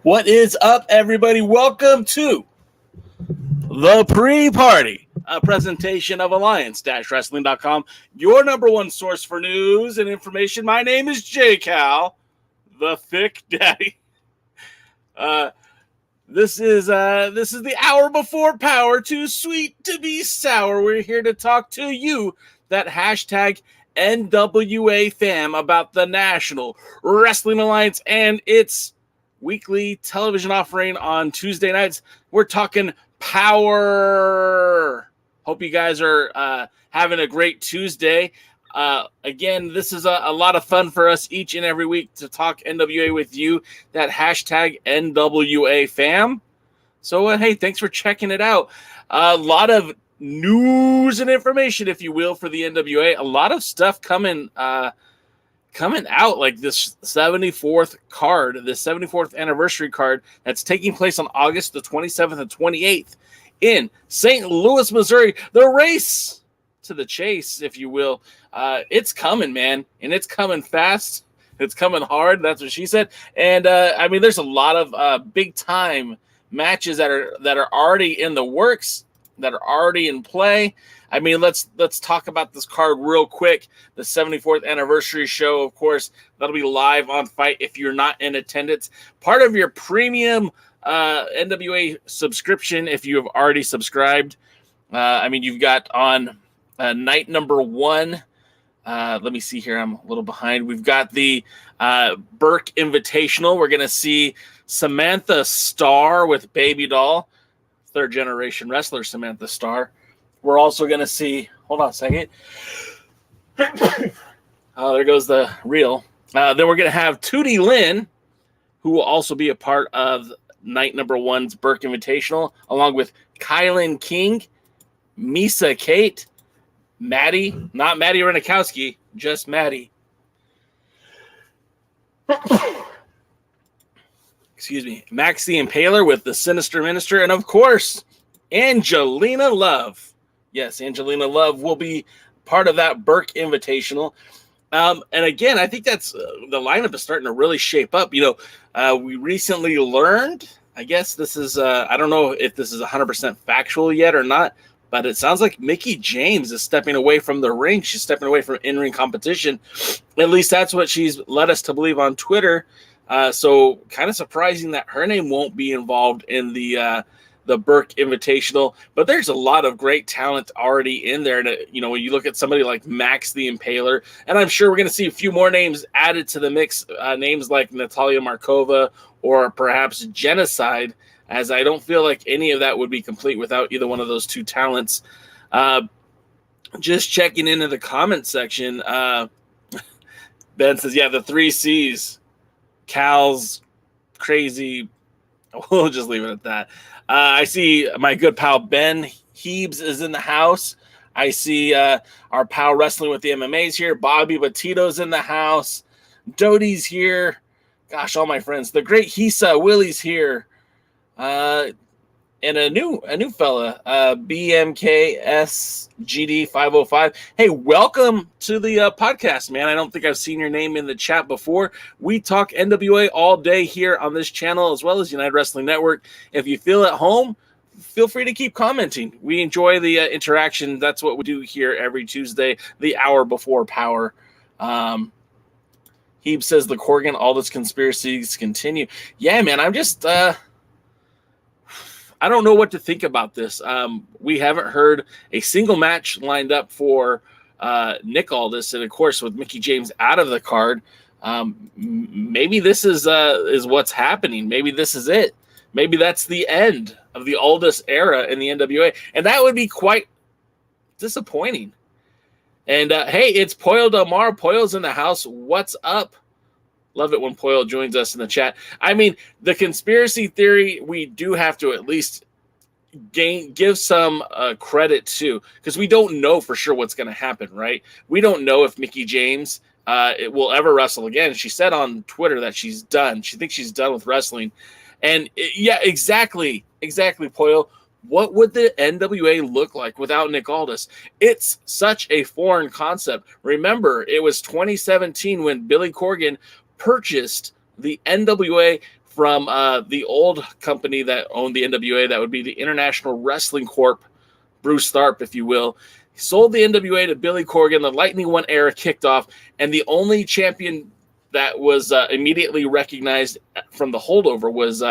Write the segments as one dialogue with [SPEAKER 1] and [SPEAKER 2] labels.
[SPEAKER 1] What is up, everybody? Welcome to the pre-party, a presentation of Alliance-Wrestling.com, your number one source for news and information. My name is J. Cal, the Thick Daddy. This is the hour before power, too sweet to be sour. We're here to talk to you, that hashtag NWA fam, about the National Wrestling Alliance and its weekly television offering on Tuesday nights. We're talking POWERRR. Hope you guys are having a great Tuesday. Again, this is a lot of fun for us each and every week to talk NWA with you, that hashtag NWA fam. So, hey, thanks for checking it out. A lot of news and information, if you will, for the NWA. A lot of stuff coming out, like this 74th card, the 74th anniversary card that's taking place on August the 27th and 28th in St. Louis, Missouri. The race to the chase, if you will. It's coming, man, and it's coming fast. It's coming hard. That's what she said. And I mean, there's a lot of big time matches that are already in the works, that are already in play. I mean, let's talk about this card real quick. The 74th anniversary show, of course, that'll be live on Fight if you're not in attendance. Part of your premium NWA subscription, if you have already subscribed. I mean, you've got on night number one. Let me see here. I'm a little behind. We've got the Burke Invitational. We're going to see Samantha Starr with Baby Doll, third generation wrestler Samantha Starr. We're also going to see, hold on a second. There goes the reel. Then we're going to have Tootie Lynn, who will also be a part of night number one's Burke Invitational, along with Kylan King, Misa Kate, Maddie, not Maddie Renikowski, just Maddie. Excuse me. Max the Impaler with the Sinister Minister, and of course, Angelina Love. Yes, Angelina Love will be part of that Burke Invitational. And again, I think that's the lineup is starting to really shape up. You know, we recently learned, I guess this is, I don't know if this is 100% factual yet or not, but it sounds like Mickie James is stepping away from the ring. She's stepping away from in-ring competition. At least that's what she's led us to believe on Twitter. So kind of surprising that her name won't be involved in the Burke Invitational, but there's a lot of great talent already in there. You know, when you look at somebody like Max the Impaler, and I'm sure we're going to see a few more names added to the mix, names like Natalia Markova or perhaps Genocide, as I don't feel like any of that would be complete without either one of those two talents. Just checking into the comment section, Ben says, yeah, the 3 C's, Cal's crazy. We'll just leave it at that. I see my good pal Ben Heebs is in the house. I see our pal Wrestling with the MMA's here. Bobby Batito's in the house. Doty's here. Gosh, all my friends. The great Hisa Willie's here. And a new fella, BMKSGD505. Hey, welcome to the podcast, man. I don't think I've seen your name in the chat before. We talk NWA all day here on this channel, as well as United Wrestling Network. If you feel at home, feel free to keep commenting. We enjoy the interaction. That's what we do here every Tuesday, the hour before Power. Heeb says the Corgan Aldis conspiracies continue. Yeah, man, I'm just... I don't know what to think about this. We haven't heard a single match lined up for Nick Aldis, and of course, with Mickie James out of the card, maybe this is what's happening. Maybe this is it. Maybe that's the end of the Aldis era in the NWA, and that would be quite disappointing. And hey, it's Poyo Del Mar. Poyo's in the house. What's up, Love it when Poyle joins us in the chat. I mean, the conspiracy theory, we do have to at least give some credit to, because we don't know for sure what's going to happen, right? We don't know if Mickie James it will ever wrestle again. She said on Twitter that she's done. She thinks she's done with wrestling. And yeah, exactly, Poyle. What would the NWA look like without Nick Aldis? It's such a foreign concept. Remember, it was 2017 when Billy Corgan purchased the NWA from the old company that owned the NWA. That would be the International Wrestling Corp, Bruce Tharp, if you will. He sold the NWA to Billy Corgan. The Lightning One era kicked off, and the only champion that was immediately recognized from the holdover was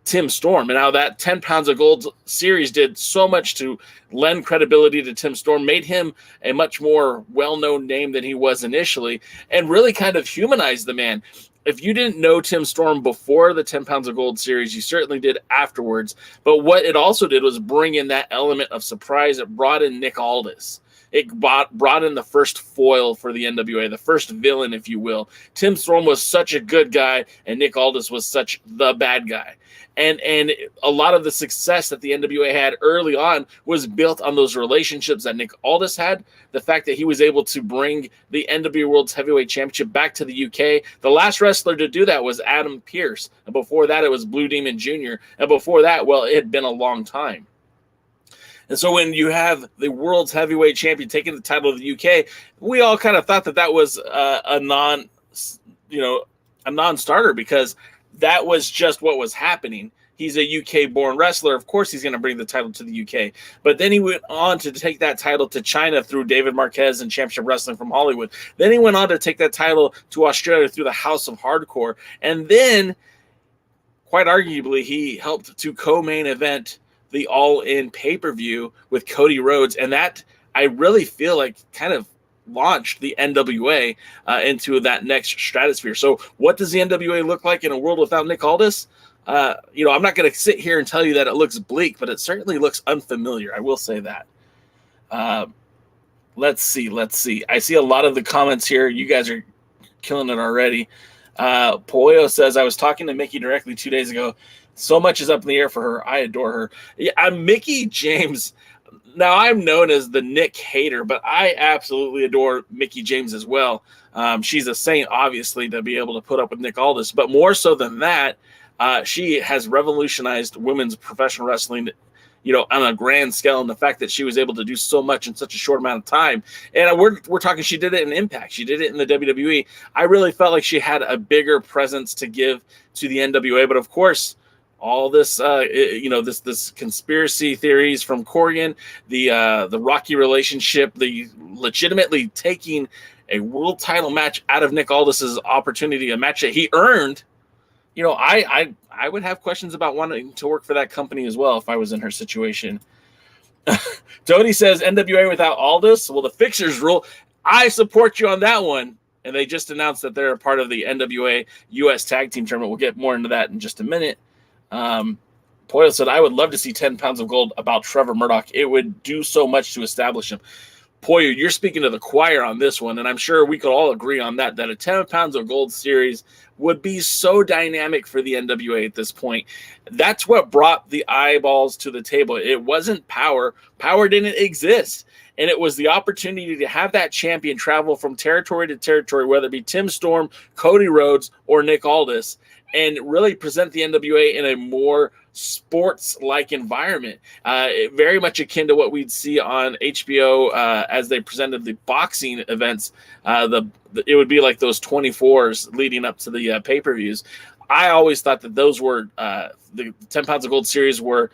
[SPEAKER 1] Tim Storm. And how that 10 Pounds of Gold series did so much to lend credibility to Tim Storm, made him a much more well-known name than he was initially, and really kind of humanized the man. If you didn't know Tim Storm before the 10 Pounds of Gold series, you certainly did afterwards. But what it also did was bring in that element of surprise. It brought in Nick Aldis. It brought in the first foil for the NWA, the first villain, if you will. Tim Storm was such a good guy, and Nick Aldis was such the bad guy. And a lot of the success that the NWA had early on was built on those relationships that Nick Aldis had. The fact that he was able to bring the NWA World's Heavyweight Championship back to the UK. The last wrestler to do that was Adam Pearce. And before that, it was Blue Demon Jr. And before that, well, it had been a long time. And so when you have the world's heavyweight champion taking the title of the UK, we all kind of thought that that was a non-starter, because that was just what was happening. He's a UK-born wrestler. Of course he's going to bring the title to the UK. But then he went on to take that title to China through David Marquez and Championship Wrestling from Hollywood. Then he went on to take that title to Australia through the House of Hardcore. And then, quite arguably, he helped to co-main event the All-In pay-per-view with Cody Rhodes. And that, I really feel like, kind of launched the NWA into that next stratosphere. So what does the NWA look like in a world without Nick Aldis? I'm not going to sit here and tell you that it looks bleak, but it certainly looks unfamiliar. I will say that. Let's see. I see a lot of the comments here. You guys are killing it already. Pollo says, I was talking to Mickie directly 2 days ago. So much is up in the air for her. I adore her. Yeah, I'm Mickie James. Now, I'm known as the Nick hater, but I absolutely adore Mickie James as well. She's a saint, obviously, to be able to put up with Nick Aldis. But more so than that, she has revolutionized women's professional wrestling, on a grand scale, and the fact that she was able to do so much in such a short amount of time. And we're talking, she did it in Impact. She did it in the WWE. I really felt like she had a bigger presence to give to the NWA. But, of course, all this, this conspiracy theories from Corgan, the Rocky relationship, the legitimately taking a world title match out of Nick Aldis's opportunity, a match that he earned. I would have questions about wanting to work for that company as well if I was in her situation. Tony says NWA without Aldis. Well, the Fixers rule. I support you on that one. And they just announced that they're a part of the NWA US Tag Team Tournament. We'll get more into that in just a minute. Poyle said, I would love to see 10 Pounds of Gold about Trevor Murdoch. It would do so much to establish him. Poyle, you're speaking to the choir on this one, and I'm sure we could all agree on that a 10 Pounds of Gold series would be so dynamic for the NWA at this point. That's what brought the eyeballs to the table. It wasn't power. Power didn't exist. And it was the opportunity to have that champion travel from territory to territory, whether it be Tim Storm, Cody Rhodes, or Nick Aldis, and really present the NWA in a more sports-like environment, very much akin to what we'd see on HBO as they presented the boxing events. It would be like those 24s leading up to the pay-per-views. I always thought that those were the 10 Pounds of Gold series were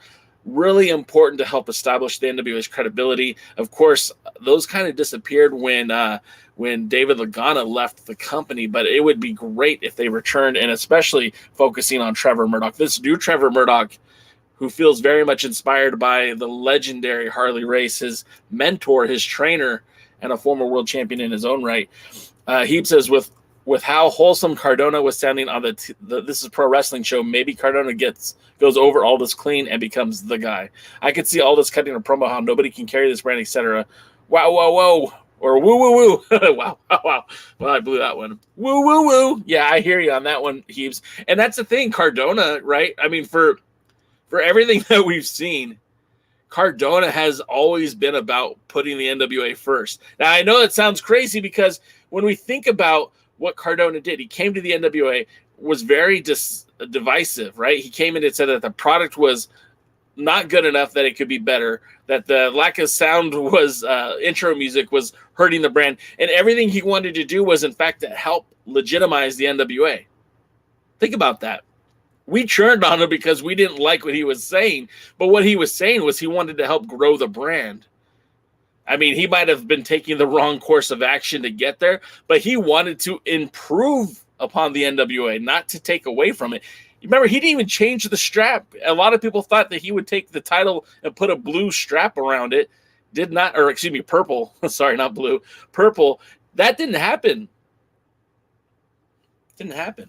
[SPEAKER 1] really important to help establish the NWA's credibility. Of course, those kind of disappeared when David Lagana left the company, but it would be great if they returned, and especially focusing on Trevor Murdoch. This new Trevor Murdoch, who feels very much inspired by the legendary Harley Race, his mentor, his trainer, and a former world champion in his own right. Heap says, with how wholesome Cardona was sounding on the This Is Pro Wrestling show, maybe Cardona goes over Aldis clean and becomes the guy. I could see Aldis cutting a promo how nobody can carry this brand, etc. Wow, whoa. Or woo woo woo. Wow. Well, I blew that one. Woo woo woo. Yeah, I hear you on that one, Heaves. And that's the thing, Cardona, right? I mean, for everything that we've seen, Cardona has always been about putting the NWA first. Now, I know it sounds crazy because when we think about what Cardona did, he came to the NWA, was very divisive, right? He came in and said that the product was not good enough, that it could be better, that the lack of sound was intro music was hurting the brand, and everything he wanted to do was, in fact, to help legitimize the NWA. Think about that. We churned on him because we didn't like what he was saying, but what he was saying was he wanted to help grow the brand. I mean, he might have been taking the wrong course of action to get there, but he wanted to improve upon the NWA, not to take away from it. Remember, he didn't even change the strap. A lot of people thought that he would take the title and put a blue strap around it. Did not, or excuse me, purple. Sorry, not blue. Purple. That didn't happen. Didn't happen.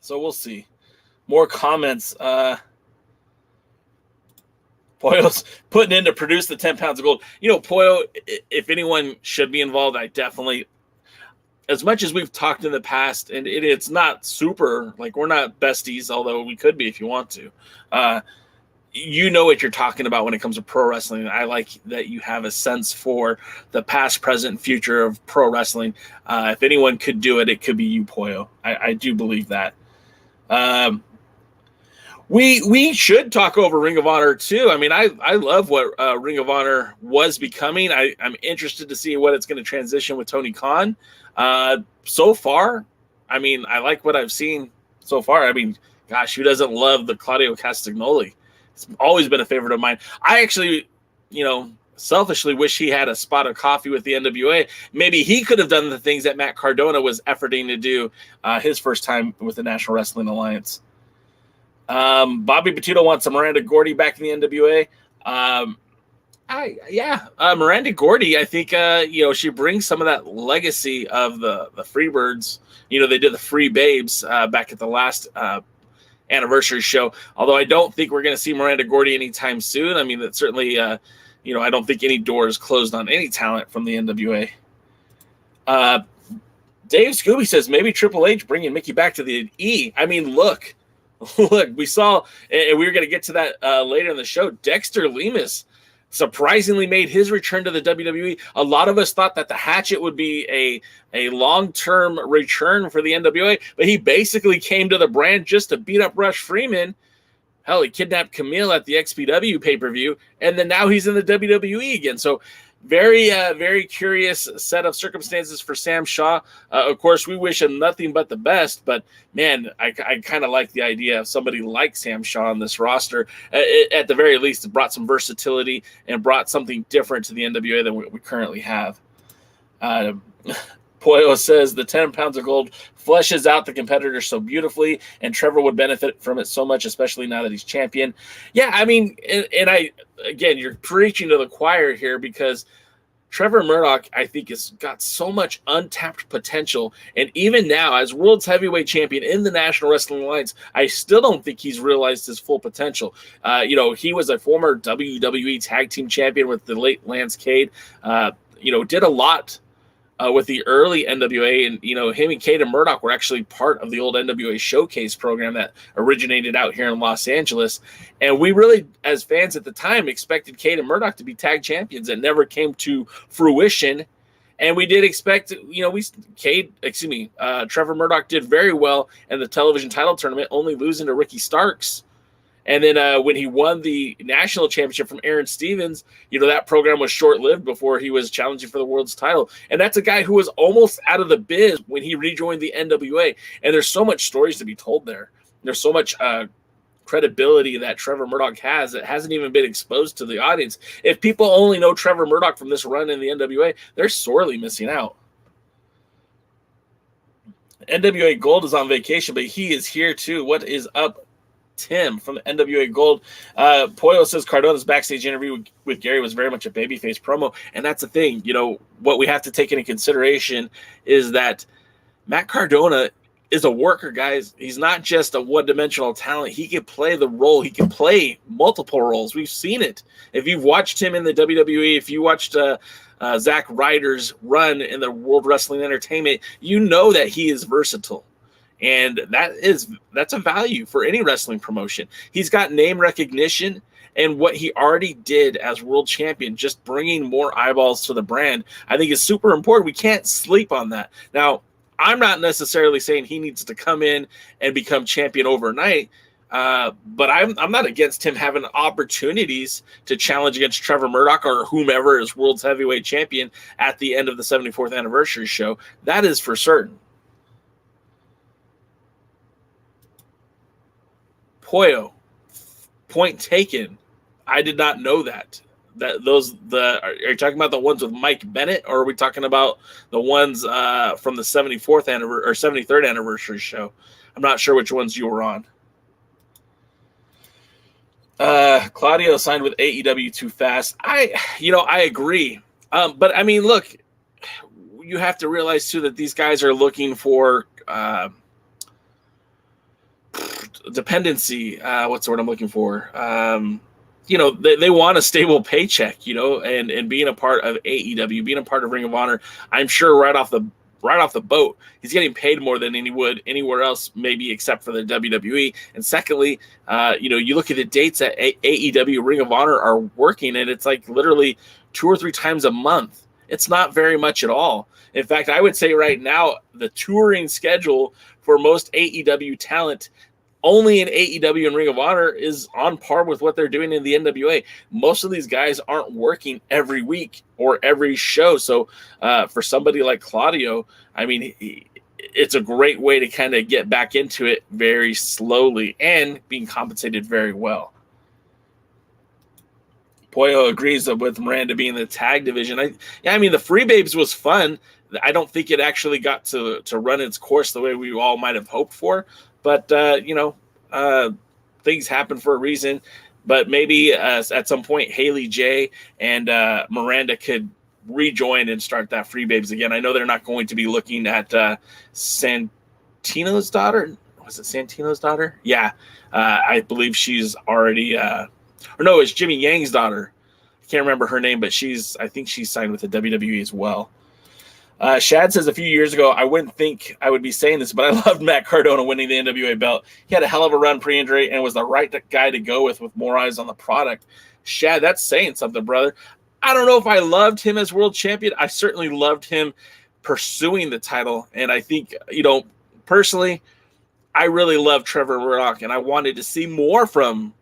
[SPEAKER 1] So we'll see. More comments. Poyo's putting in to produce the 10 pounds of gold. You know, Poyo, if anyone should be involved, I definitely, as much as we've talked in the past, and it's not super, like, we're not besties, although we could be if you want to. You know what you're talking about when it comes to pro wrestling. I like that you have a sense for the past, present, future of pro wrestling. If anyone could do it, it could be you, Poyo. I do believe that. We should talk over Ring of Honor too. I mean, I love what Ring of Honor was becoming. I'm interested to see what it's going to transition with Tony Khan. So far, I mean, I like what I've seen so far. I mean, gosh, who doesn't love the Claudio Castagnoli? It's always been a favorite of mine. I actually, selfishly wish he had a spot of coffee with the NWA. Maybe he could have done the things that Matt Cardona was efforting to do his first time with the National Wrestling Alliance. Bobby Petito wants a Miranda Gordy back in the NWA. Miranda Gordy, I think, she brings some of that legacy of the Freebirds. They did the Free Babes back at the last anniversary show. Although I don't think we're going to see Miranda Gordy anytime soon. I mean, that certainly, I don't think any doors closed on any talent from the NWA. Dave Scooby says maybe Triple H bringing Mickey back to the E. I mean, look, we saw, and we were going to get to that later in the show, Dexter Limus surprisingly made his return to the WWE. A lot of us thought that the Hatchet would be a long-term return for the NWA, but he basically came to the brand just to beat up Rush Freeman. Hell, he kidnapped Camille at the XPW pay-per-view, and then now he's in the WWE again. So very, very curious set of circumstances for Sam Shaw. Of course, we wish him nothing but the best, but man, I kind of like the idea of somebody like Sam Shaw on this roster. At the very least, it brought some versatility and brought something different to the NWA than we currently have. Poyo says the 10 pounds of gold fleshes out the competitor so beautifully, and Trevor would benefit from it so much, especially now that he's champion. Yeah, I mean, and again, you're preaching to the choir here, because Trevor Murdoch, I think, has got so much untapped potential. And even now, as world's heavyweight champion in the National Wrestling Alliance, I still don't think he's realized his full potential. He was a former WWE Tag Team Champion with the late Lance Cade. Did a lot with the early NWA, and him and Cade and Murdoch were actually part of the old NWA Showcase program that originated out here in Los Angeles. And we really, as fans at the time, expected Cade and Murdoch to be tag champions. It never came to fruition. And we did expect, Trevor Murdoch did very well in the television title tournament, only losing to Ricky Starks. And then when he won the national championship from Aaron Stevens, that program was short-lived before he was challenging for the world's title. And that's a guy who was almost out of the biz when he rejoined the NWA. And there's so much stories to be told there. There's so much credibility that Trevor Murdoch has that hasn't even been exposed to the audience. If people only know Trevor Murdoch from this run in the NWA, they're sorely missing out. NWA Gold is on vacation, but he is here too. What is up, Tim from NWA Gold? Poyo says Cardona's backstage interview with Gary was very much a babyface promo, and that's the thing. What we have to take into consideration is that Matt Cardona is a worker, guys. He's not just a one-dimensional talent. He can play the role. He can play multiple roles. We've seen it. If you've watched him in the WWE, if you watched Zack Ryder's run in the World Wrestling Entertainment, you know that he is versatile. And that's a value for any wrestling promotion. He's got name recognition, and what he already did as world champion, just bringing more eyeballs to the brand, I think is super important. We can't sleep on that. Now, I'm not necessarily saying he needs to come in and become champion overnight, but I'm not against him having opportunities to challenge against Trevor Murdoch or whomever is world's heavyweight champion at the end of the 74th anniversary show. That is for certain. Poyo, point taken. I did not know that. Are you talking about the ones with Mike Bennett, or are we talking about the ones from the 74th anniversary or 73rd anniversary show? I'm not sure which ones you were on. Claudio signed with AEW too fast. I agree. But I mean, look, you have to realize too that these guys are looking for dependency. What's the word I'm looking for? They want a stable paycheck, and being a part of AEW, being a part of Ring of Honor, I'm sure right off the boat, he's getting paid more than he would anywhere else, maybe except for the WWE. And secondly, you look at the dates that AEW Ring of Honor are working, and it's like literally 2 or 3 times a month. It's not very much at all. In fact, I would say right now, the touring schedule for most AEW talent only in AEW and Ring of Honor is on par with what they're doing in the NWA. Most of these guys aren't working every week or every show. So for somebody like Claudio, I mean, it's a great way to kind of get back into it very slowly and being compensated very well. Poyo agrees with Miranda being the tag division. I mean, the Free Babes was fun. I don't think it actually got to run its course the way we all might have hoped for. But, things happen for a reason. But maybe at some point, Haley J and Miranda could rejoin and start that Free Babes again. I know they're not going to be looking at Santino's daughter. Was it Santino's daughter? Yeah. I believe she's already it's Jimmy Yang's daughter. I can't remember her name, but I think she's signed with the WWE as well. Shad says a few years ago, I wouldn't think I would be saying this, but I loved Matt Cardona winning the NWA belt. He had a hell of a run pre-injury and was the right guy to go with more eyes on the product. Shad, that's saying something, brother. I don't know if I loved him as world champion. I certainly loved him pursuing the title. And I think, personally, I really love Trevor Murdoch, and I wanted to see more from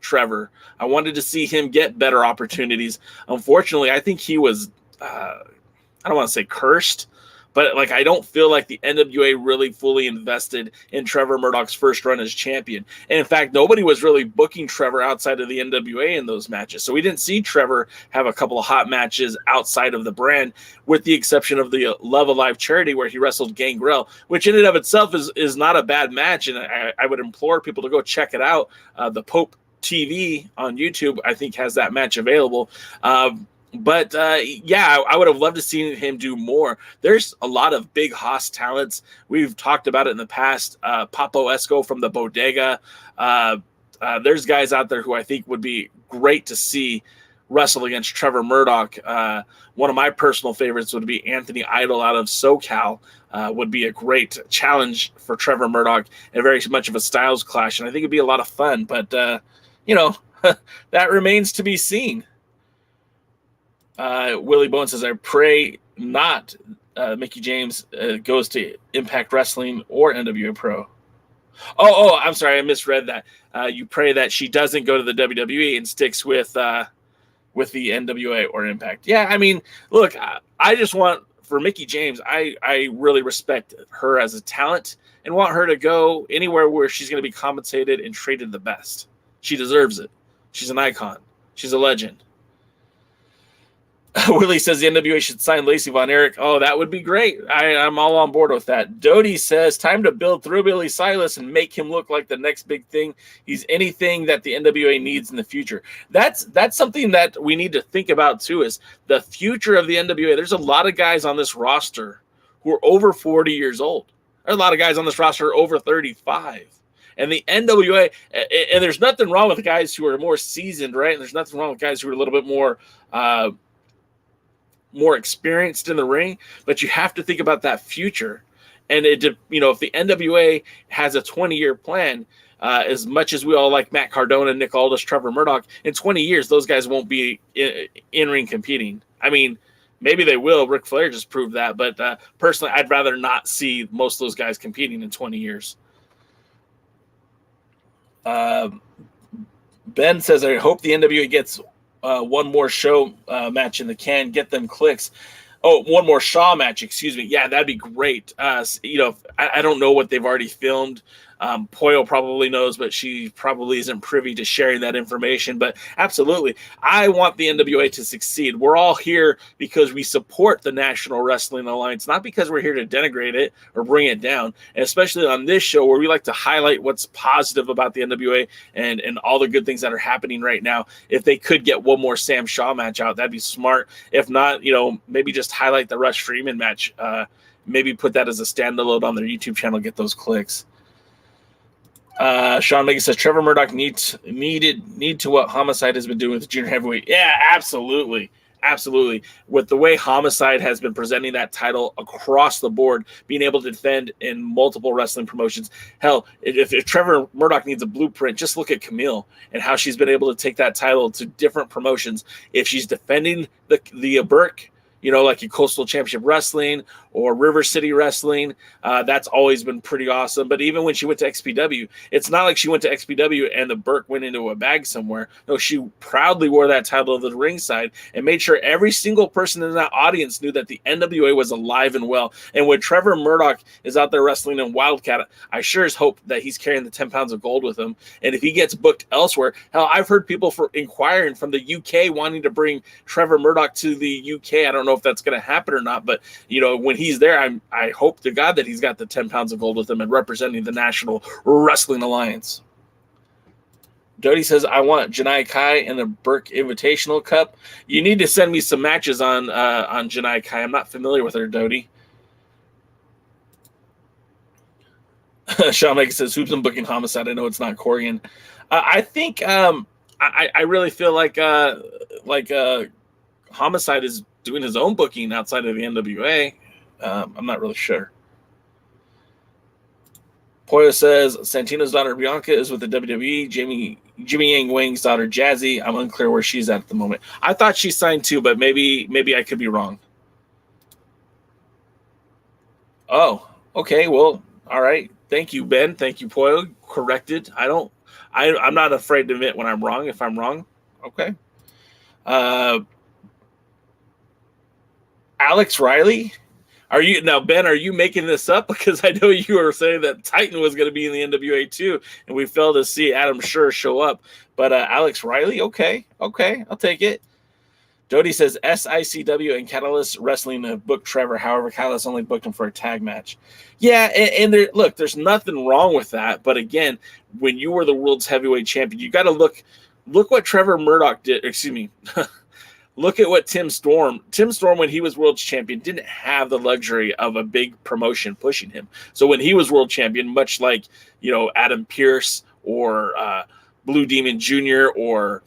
[SPEAKER 1] Trevor. I wanted to see him get better opportunities. Unfortunately, I think he was I don't want to say cursed, but I don't feel like the NWA really fully invested in Trevor Murdoch's first run as champion. And in fact, nobody was really booking Trevor outside of the NWA in those matches. So we didn't see Trevor have a couple of hot matches outside of the brand, with the exception of the Love Alive charity where he wrestled Gangrel, which in and of itself is not a bad match. And I would implore people to go check it out. The Pope TV on YouTube, I think, has that match available. But I would have loved to see him do more. There's a lot of big Haas talents. We've talked about it in the past. Papo Esco from the Bodega. There's guys out there who I think would be great to see wrestle against Trevor Murdoch. One of my personal favorites would be Anthony Idol out of SoCal. Would be a great challenge for Trevor Murdoch and very much of a styles clash. And I think it'd be a lot of fun. But, that remains to be seen. Willie Bone says, I pray not Mickie James goes to Impact Wrestling or NWA Pro. Oh, I'm sorry. I misread that. You pray that she doesn't go to the WWE and sticks with the NWA or Impact. Yeah, I mean, look, I just want, for Mickie James, I really respect her as a talent and want her to go anywhere where she's going to be compensated and treated the best. She deserves it. She's an icon. She's a legend. Willie says the NWA should sign Lacey Von Erich. Oh, that would be great. I'm all on board with that. Doty says, time to build through Billy Silas and make him look like the next big thing. He's anything that the NWA needs in the future. That's something that we need to think about, too, is the future of the NWA. There's a lot of guys on this roster who are over 40 years old. There's a lot of guys on this roster over 35. And the NWA, and there's nothing wrong with the guys who are more seasoned, right? And there's nothing wrong with guys who are a little bit more experienced in the ring, but you have to think about that future. And if the NWA has a 20-year plan, as much as we all like Matt Cardona, Nick Aldis, Trevor Murdoch, in 20 years, those guys won't be in-ring competing. I mean, maybe they will. Ric Flair just proved that. But personally, I'd rather not see most of those guys competing in 20 years. Ben says, I hope the NWA gets one more show match in the can. Get them clicks. Oh, one more Shaw match, excuse me. Yeah, that'd be great. I don't know what they've already filmed. Poyo probably knows, but she probably isn't privy to sharing that information. But absolutely, I want the NWA to succeed. We're all here because we support the National Wrestling Alliance, not because we're here to denigrate it or bring it down. And especially on this show where we like to highlight what's positive about the NWA and all the good things that are happening right now. If they could get one more Sam Shaw match out, that'd be smart. If not, maybe just highlight the Rush Freeman match. Maybe put that as a standalone on their YouTube channel, get those clicks. Sean Megan says Trevor Murdoch need to what Homicide has been doing with the junior heavyweight. Yeah, absolutely. With the way Homicide has been presenting that title across the board, being able to defend in multiple wrestling promotions. Hell, if Trevor Murdoch needs a blueprint, just look at Camille and how she's been able to take that title to different promotions. If she's defending the Burke, like your Coastal Championship Wrestling or River City Wrestling, that's always been pretty awesome. But even when she went to XPW, it's not like she went to XPW and the Burke went into a bag somewhere. No, she proudly wore that title to the ringside and made sure every single person in that audience knew that the NWA was alive and well. And when Trevor Murdoch is out there wrestling in Wildcat, I sure as hope that he's carrying the 10 pounds of gold with him. And if he gets booked elsewhere, hell, I've heard people inquiring from the UK wanting to bring Trevor Murdoch to the UK. I don't know if that's going to happen or not, but when he's there, I hope to God that he's got the 10 pounds of gold with him and representing the National Wrestling Alliance. Doty says, I want Janai Kai in the Burke Invitational Cup. You need to send me some matches on Janai Kai. I'm not familiar with her, Doty. Sean Megan says, who's been booking Homicide? I know it's not Corrigan. I think I really feel like Homicide is doing his own booking outside of the NWA. I'm not really sure. Poyo says Santino's daughter Bianca is with the WWE. Jimmy Yang Wang's daughter Jazzy. I'm unclear where she's at the moment. I thought she signed too, but maybe I could be wrong. Oh, okay. Well, all right. Thank you, Ben. Thank you, Poyo. Corrected. I'm not afraid to admit when I'm wrong. If I'm wrong, okay. Alex Riley, Ben, are you making this up? Because I know you were saying that Titan was going to be in the NWA too, and we failed to see Adam Scherr show up. But Alex Riley, okay, I'll take it. Doty says SICW and Catalyst Wrestling have booked Trevor. However, Catalyst only booked him for a tag match. Yeah, and there's nothing wrong with that. But again, when you were the world's heavyweight champion, you got to look what Trevor Murdoch did. Excuse me. Look at what Tim Storm, when he was world champion, didn't have the luxury of a big promotion pushing him. So when he was world champion, much like, Adam Pearce or Blue Demon Jr. or,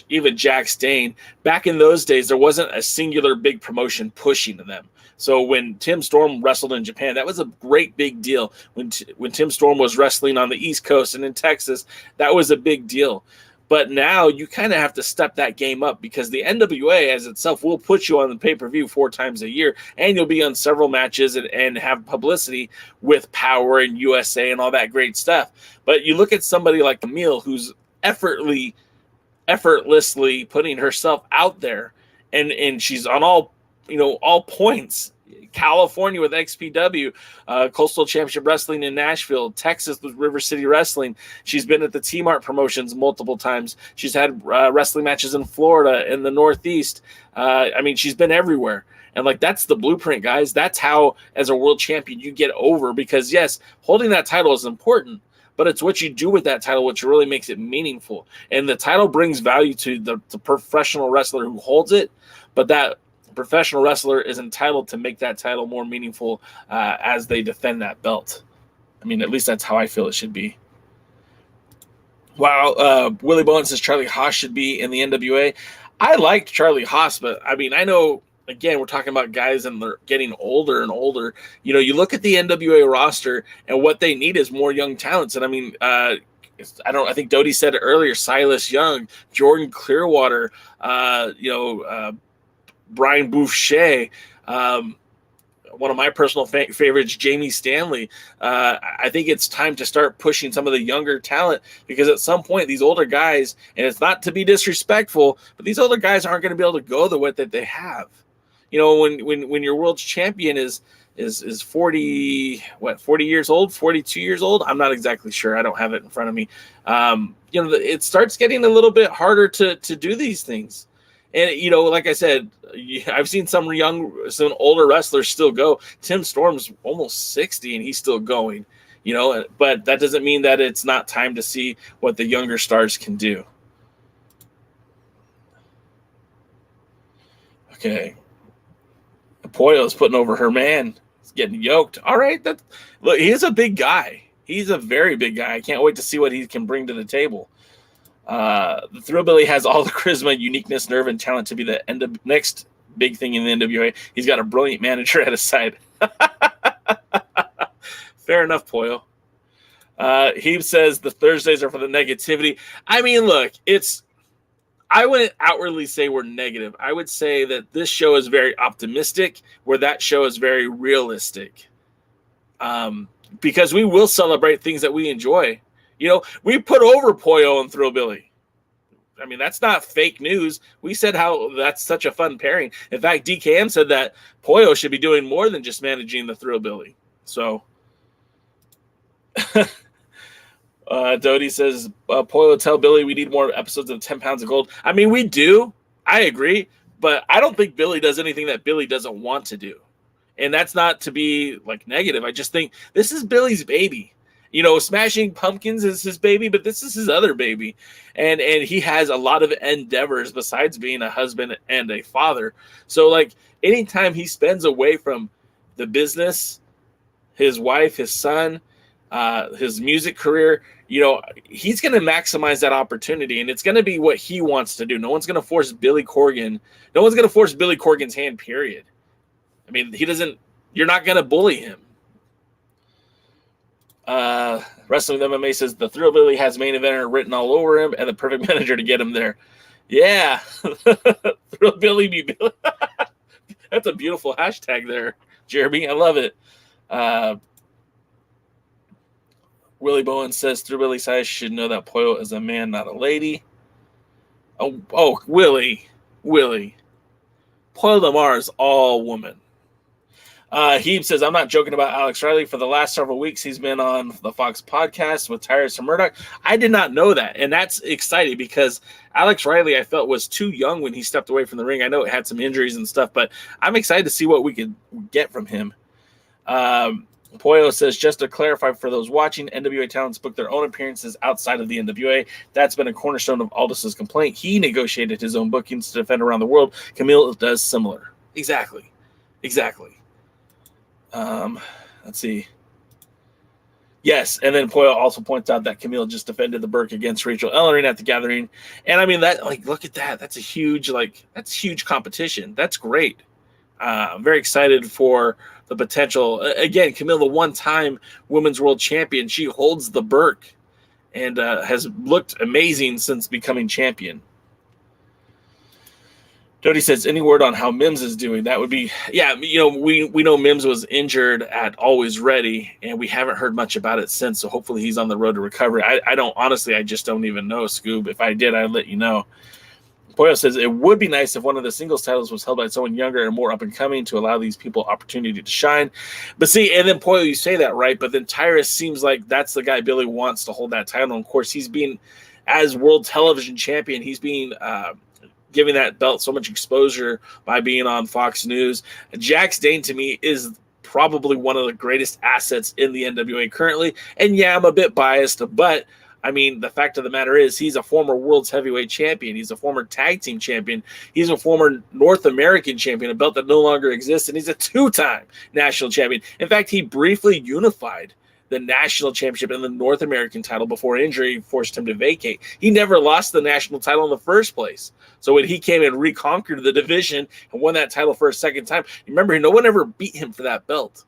[SPEAKER 1] even Jack Stain, back in those days, there wasn't a singular big promotion pushing them. So when Tim Storm wrestled in Japan, that was a great big deal. When Tim Storm was wrestling on the East Coast and in Texas, that was a big deal. But now you kind of have to step that game up because the NWA as itself will put you on the pay-per-view 4 times a year, and you'll be on several matches and have publicity with Power and USA and all that great stuff. But you look at somebody like Camille, who's effortlessly putting herself out there, and she's on all points. California with XPW, Coastal Championship Wrestling in Nashville, Texas with River City Wrestling. She's been at the T-Mart promotions multiple times. She's had wrestling matches in Florida, in the Northeast. She's been everywhere. And that's the blueprint, guys. That's how, as a world champion, you get over. Because yes, holding that title is important, but it's what you do with that title which really makes it meaningful. And the title brings value to the professional wrestler who holds it, but that A professional wrestler is entitled to make that title more meaningful as they defend that belt. I mean, at least that's how I feel it should be. While Willie Bowen says Charlie Haas should be in the NWA, I liked Charlie Haas, but I mean, I know, again, we're talking about guys and they're getting older and older. You know, you look at the NWA roster and what they need is more young talents. And I mean, I think Dodie said it earlier, Silas Young, Jordan Clearwater, Brian Boucher, one of my personal favorites, Jamie Stanley. I think it's time to start pushing some of the younger talent, because at some point these older guys, and it's not to be disrespectful, but these older guys aren't going to be able to go the way that they have. You know, when your world's champion is 40 years old, 42 years old. I'm not exactly sure. I don't have it in front of me. It starts getting a little bit harder to do these things. And, you know, like I said, I've seen some older wrestlers still go. Tim Storm's almost 60 and he's still going, you know, but that doesn't mean that it's not time to see what the younger stars can do. Okay. Pollo's putting over her man. He's getting yoked. All right. Look, he's a big guy. He's a very big guy. I can't wait to see what he can bring to the table. The Thrillbilly has all the charisma, uniqueness, nerve, and talent to be the next big thing in the NWA. He's got a brilliant manager at his side. Fair enough, Pollo. He says the Thursdays are for the negativity. I mean, look, I wouldn't outwardly say we're negative. I would say that this show is very optimistic, where that show is very realistic. Because we will celebrate things that we enjoy. You know, we put over Pollo and Thrillbilly. I mean, that's not fake news. We said how that's such a fun pairing. In fact, DKM said that Pollo should be doing more than just managing the Thrillbilly. So, Dodie says, Pollo, tell Billy we need more episodes of 10 Pounds of Gold. I mean, we do. I agree. But I don't think Billy does anything that Billy doesn't want to do. And that's not to be, like, negative. I just think this is Billy's baby. You know, Smashing Pumpkins is his baby, but this is his other baby. And he has a lot of endeavors besides being a husband and a father. So, like, anytime he spends away from the business, his wife, his son, his music career, you know, he's going to maximize that opportunity, and it's going to be what he wants to do. No one's going to force Billy Corgan. No one's going to force Billy Corgan's hand, period. I mean, you're not going to bully him. Wrestling with MMA says the Thrillbilly has main eventer written all over him and the perfect manager to get him there. Yeah. Thrillbilly be Billy. That's a beautiful hashtag there, Jeremy. I love it. Willie Bowen says Thrillbilly size should know that Pollo is a man, not a lady. Oh, Willie. Pollo Lamar is all woman. He says, I'm not joking about Alex Riley. For the last several weeks, he's been on the Fox podcast with Tyrus and Murdoch. I did not know that, and that's exciting because Alex Riley, I felt, was too young when he stepped away from the ring. I know it had some injuries and stuff, but I'm excited to see what we could get from him. Pollo says, just to clarify for those watching, NWA talents book their own appearances outside of the NWA. That's been a cornerstone of Aldis's complaint. He negotiated his own bookings to defend around the world. Camille does similar. Exactly. Let's see. Yes, and then Pollo also points out that Camille just defended the Burke against Rachel Ellering at the Gathering. And I mean, that, like, look at that. That's huge competition. That's great. I'm very excited for the potential. Again, Camille, the one-time women's world champion, she holds the Burke and has looked amazing since becoming champion. Dodie says, any word on how Mims is doing? That would be, yeah, you know, we know Mims was injured at Always Ready, and we haven't heard much about it since, so hopefully he's on the road to recovery. I just don't even know, Scoob. If I did, I'd let you know. Pollo says, it would be nice if one of the singles titles was held by someone younger and more up-and-coming to allow these people opportunity to shine. But see, and then Pollo, you say that, right? But then Tyrus seems like that's the guy Billy wants to hold that title. And, of course, he's being, as world television champion, he's being giving that belt so much exposure by being on Fox News. Jax Dane, to me, is probably one of the greatest assets in the NWA currently. And, yeah, I'm a bit biased, but I mean, the fact of the matter is he's a former world's heavyweight champion. He's a former tag team champion. He's a former North American champion, a belt that no longer exists, and he's a 2-time national champion. In fact, he briefly unified the national championship and the North American title before injury forced him to vacate. He never lost the national title in the first place. So when he came and reconquered the division and won that title for a second time, remember, no one ever beat him for that belt.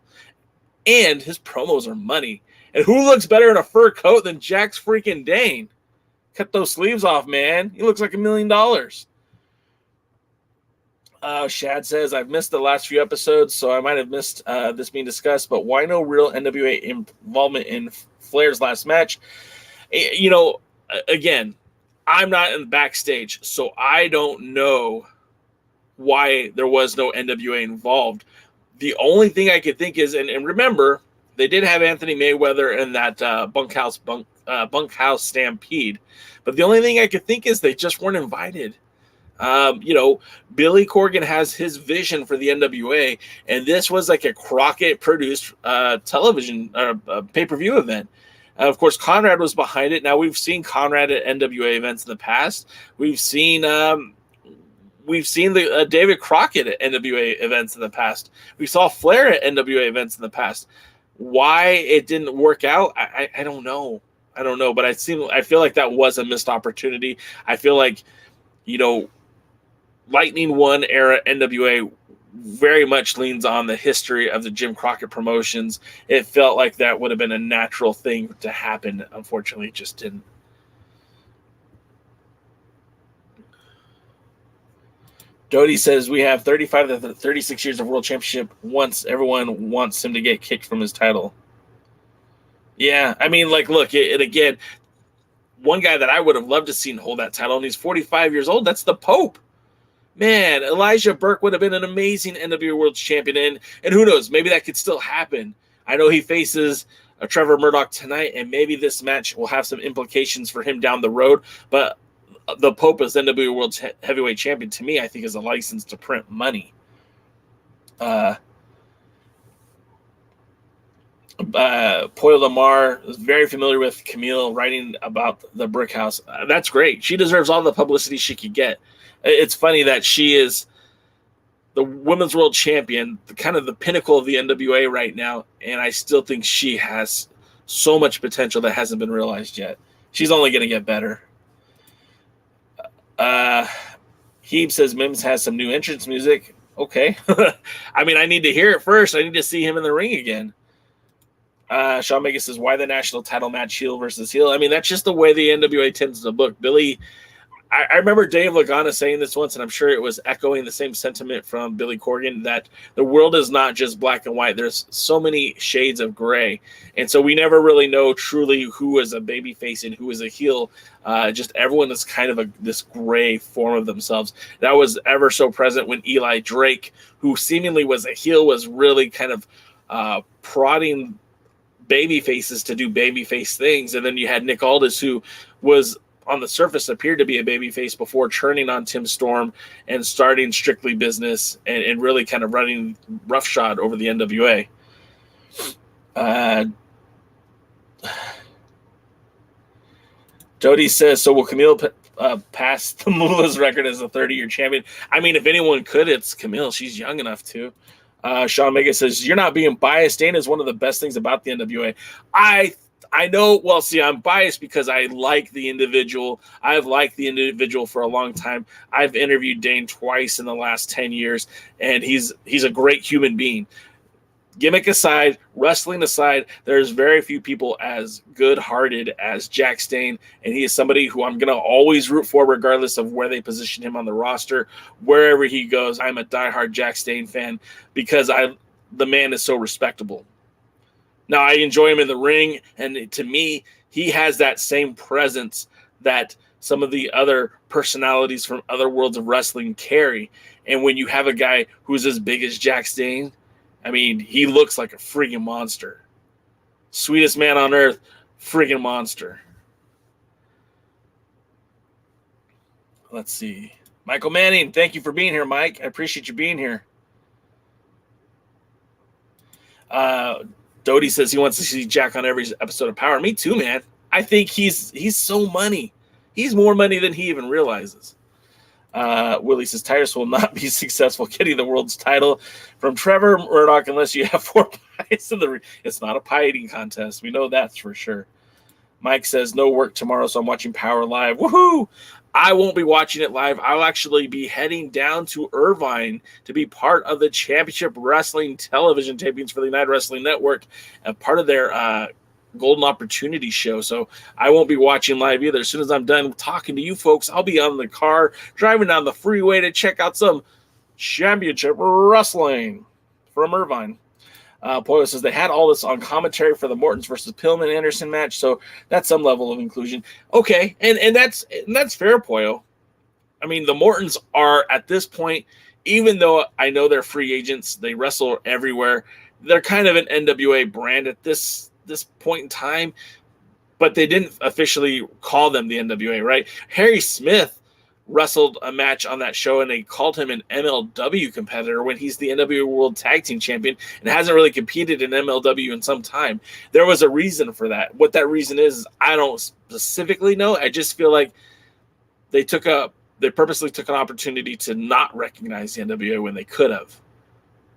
[SPEAKER 1] And his promos are money. And who looks better in a fur coat than Jax freaking Dane? Cut those sleeves off, man. He looks like $1 million. Shad says, I've missed the last few episodes, so I might have missed this being discussed, but why no real NWA involvement in Flair's last match? You know, again, I'm not in the backstage, so I don't know why there was no NWA involved. The only thing I could think is, and remember, they did have Anthony Mayweather in that bunkhouse stampede. But the only thing I could think is they just weren't invited. You know, Billy Corgan has his vision for the NWA, and this was like a Crockett-produced television pay-per-view event. Of course, Conrad was behind it. Now, we've seen Conrad at NWA events in the past. We've seen the David Crockett at NWA events in the past. We saw Flair at NWA events in the past. Why it didn't work out, I don't know. I don't know, but I feel like that was a missed opportunity. I feel like, you know, Lightning One era NWA very much leans on the history of the Jim Crockett promotions. It felt like that would have been a natural thing to happen. Unfortunately, it just didn't. Doty says we have 35 to 36 years of world championship. Once everyone wants him to get kicked from his title. Yeah, I mean, like, look, and again, one guy that I would have loved to see hold that title, and he's 45 years old, that's the Pope. Man, Elijah Burke would have been an amazing NWA World Champion, and who knows, maybe that could still happen. I know he faces a Trevor Murdoch tonight, and maybe this match will have some implications for him down the road, but the Pope as NWA World Heavyweight Champion, to me, I think is a license to print money. Poyle Lamar is very familiar with Camille writing about the Brick House. That's great. She deserves all the publicity she could get. It's funny that she is the Women's World Champion, kind of the pinnacle of the NWA right now, and I still think she has so much potential that hasn't been realized yet. She's only going to get better. Heeb says Mims has some new entrance music. Okay. I mean, I need to hear it first. I need to see him in the ring again. Sean Mega says, why the national title match heel versus heel? I mean, that's just the way the NWA tends to book. Billy, I remember Dave Lagana saying this once, and I'm sure it was echoing the same sentiment from Billy Corgan, that the world is not just black and white. There's so many shades of gray. And so we never really know truly who is a babyface and who is a heel. Just everyone is kind of this gray form of themselves. That was ever so present when Eli Drake, who seemingly was a heel, was really kind of prodding baby faces to do babyface things. And then you had Nick Aldis, who was on the surface appeared to be a babyface before turning on Tim Storm and starting Strictly Business and really kind of running roughshod over the NWA. Jody says, so will Camille pass the Moolah's record as a 30-year champion? I mean, if anyone could, it's Camille. She's young enough to. Sean Mega says, you're not being biased. Dana is one of the best things about the NWA. I know, well, see, I'm biased because I like the individual. I've liked the individual for a long time. I've interviewed Dane twice in the last 10 years, and he's a great human being. Gimmick aside, wrestling aside, there's very few people as good-hearted as Jack Stane, and he is somebody who I'm going to always root for regardless of where they position him on the roster. Wherever he goes, I'm a diehard Jack Stane fan because the man is so respectable. Now, I enjoy him in the ring, and to me, he has that same presence that some of the other personalities from other worlds of wrestling carry. And when you have a guy who's as big as Jack Stane, I mean, he looks like a freaking monster. Sweetest man on earth, freaking monster. Let's see. Michael Manning, thank you for being here, Mike. I appreciate you being here. Doty says he wants to see Jack on every episode of Power. Me too, man. I think he's so money. He's more money than he even realizes. Willie says Tyrus will not be successful getting the world's title from Trevor Murdoch unless you have 4 pies in the ring. It's not a pie eating contest. We know that's for sure. Mike says no work tomorrow, so I'm watching Power live. Woohoo! I won't be watching it live. I'll actually be heading down to Irvine to be part of the Championship Wrestling television tapings for the United Wrestling Network, and part of their Golden Opportunity show. So I won't be watching live either. As soon as I'm done talking to you folks, I'll be on the car driving down the freeway to check out some Championship Wrestling from Irvine. Poyo says they had all this on commentary for the Mortons versus Pillman Anderson match, so that's some level of inclusion. Okay, and that's fair, Poyo. I mean, the Mortons are at this point, even though I know they're free agents, they wrestle everywhere. They're kind of an NWA brand at this point in time, but they didn't officially call them the NWA, right? Harry Smith wrestled a match on that show, and they called him an MLW competitor when he's the NWA World Tag Team Champion and hasn't really competed in MLW in some time. There was a reason for that. What that reason is, I don't specifically know. I just feel like they purposely took an opportunity to not recognize the NWA when they could have.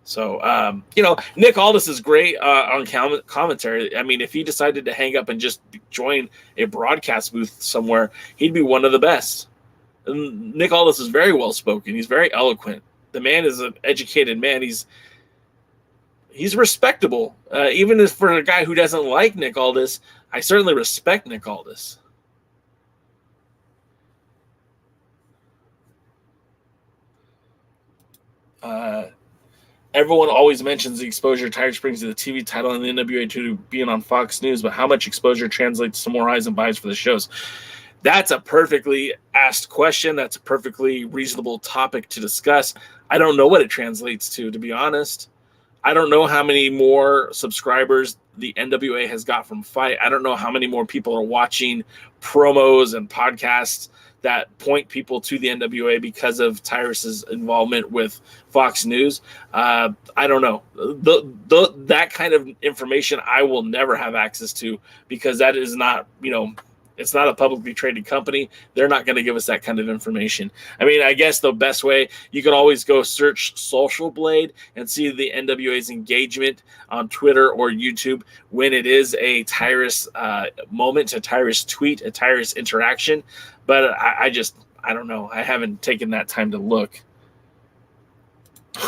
[SPEAKER 1] So, Nick Aldis is great on commentary. I mean, if he decided to hang up and just join a broadcast booth somewhere, he'd be one of the best. And Nick Aldis is very well spoken. He's very eloquent. The man is an educated man. He's respectable. Even as for a guy who doesn't like Nick Aldis, I certainly respect Nick Aldis. Everyone always mentions the exposure Tyrus brings to the TV title and the NWA to being on Fox News, but how much exposure translates to more eyes and buys for the shows? That's a perfectly asked question. That's a perfectly reasonable topic to discuss. I don't know what it translates to be honest. I don't know how many more subscribers the NWA has got from Fight. I don't know how many more people are watching promos and podcasts that point people to the NWA because of Tyrus's involvement with Fox News. I don't know. That kind of information I will never have access to because that is not, it's not a publicly traded company. They're not going to give us that kind of information. I mean, I guess the best way, you can always go search Social Blade and see the NWA's engagement on Twitter or YouTube when it is a Tyrus moment, a Tyrus tweet, a Tyrus interaction. But I don't know. I haven't taken that time to look.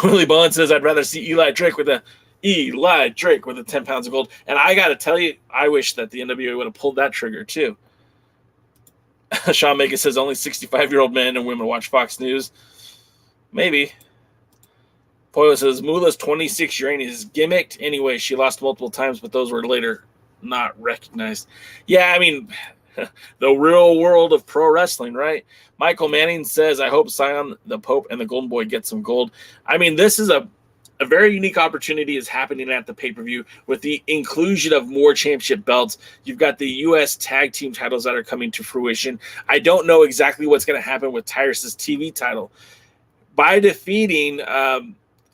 [SPEAKER 1] Willie Bowen says, I'd rather see Eli Drake with the 10 pounds of gold. And I got to tell you, I wish that the NWA would have pulled that trigger too. Sean Mega says only 65-year-old men and women watch Fox News. Maybe. Poyo says Moolah's 26 Uranium is gimmicked. Anyway, she lost multiple times, but those were later not recognized. Yeah, I mean, the real world of pro wrestling, right? Michael Manning says, I hope Sion, the Pope, and the Golden Boy get some gold. I mean, this is a very unique opportunity is happening at the pay-per-view with the inclusion of more championship belts. You've got the U.S. tag team titles that are coming to fruition. I don't know exactly what's going to happen with Tyrus's TV title. By defeating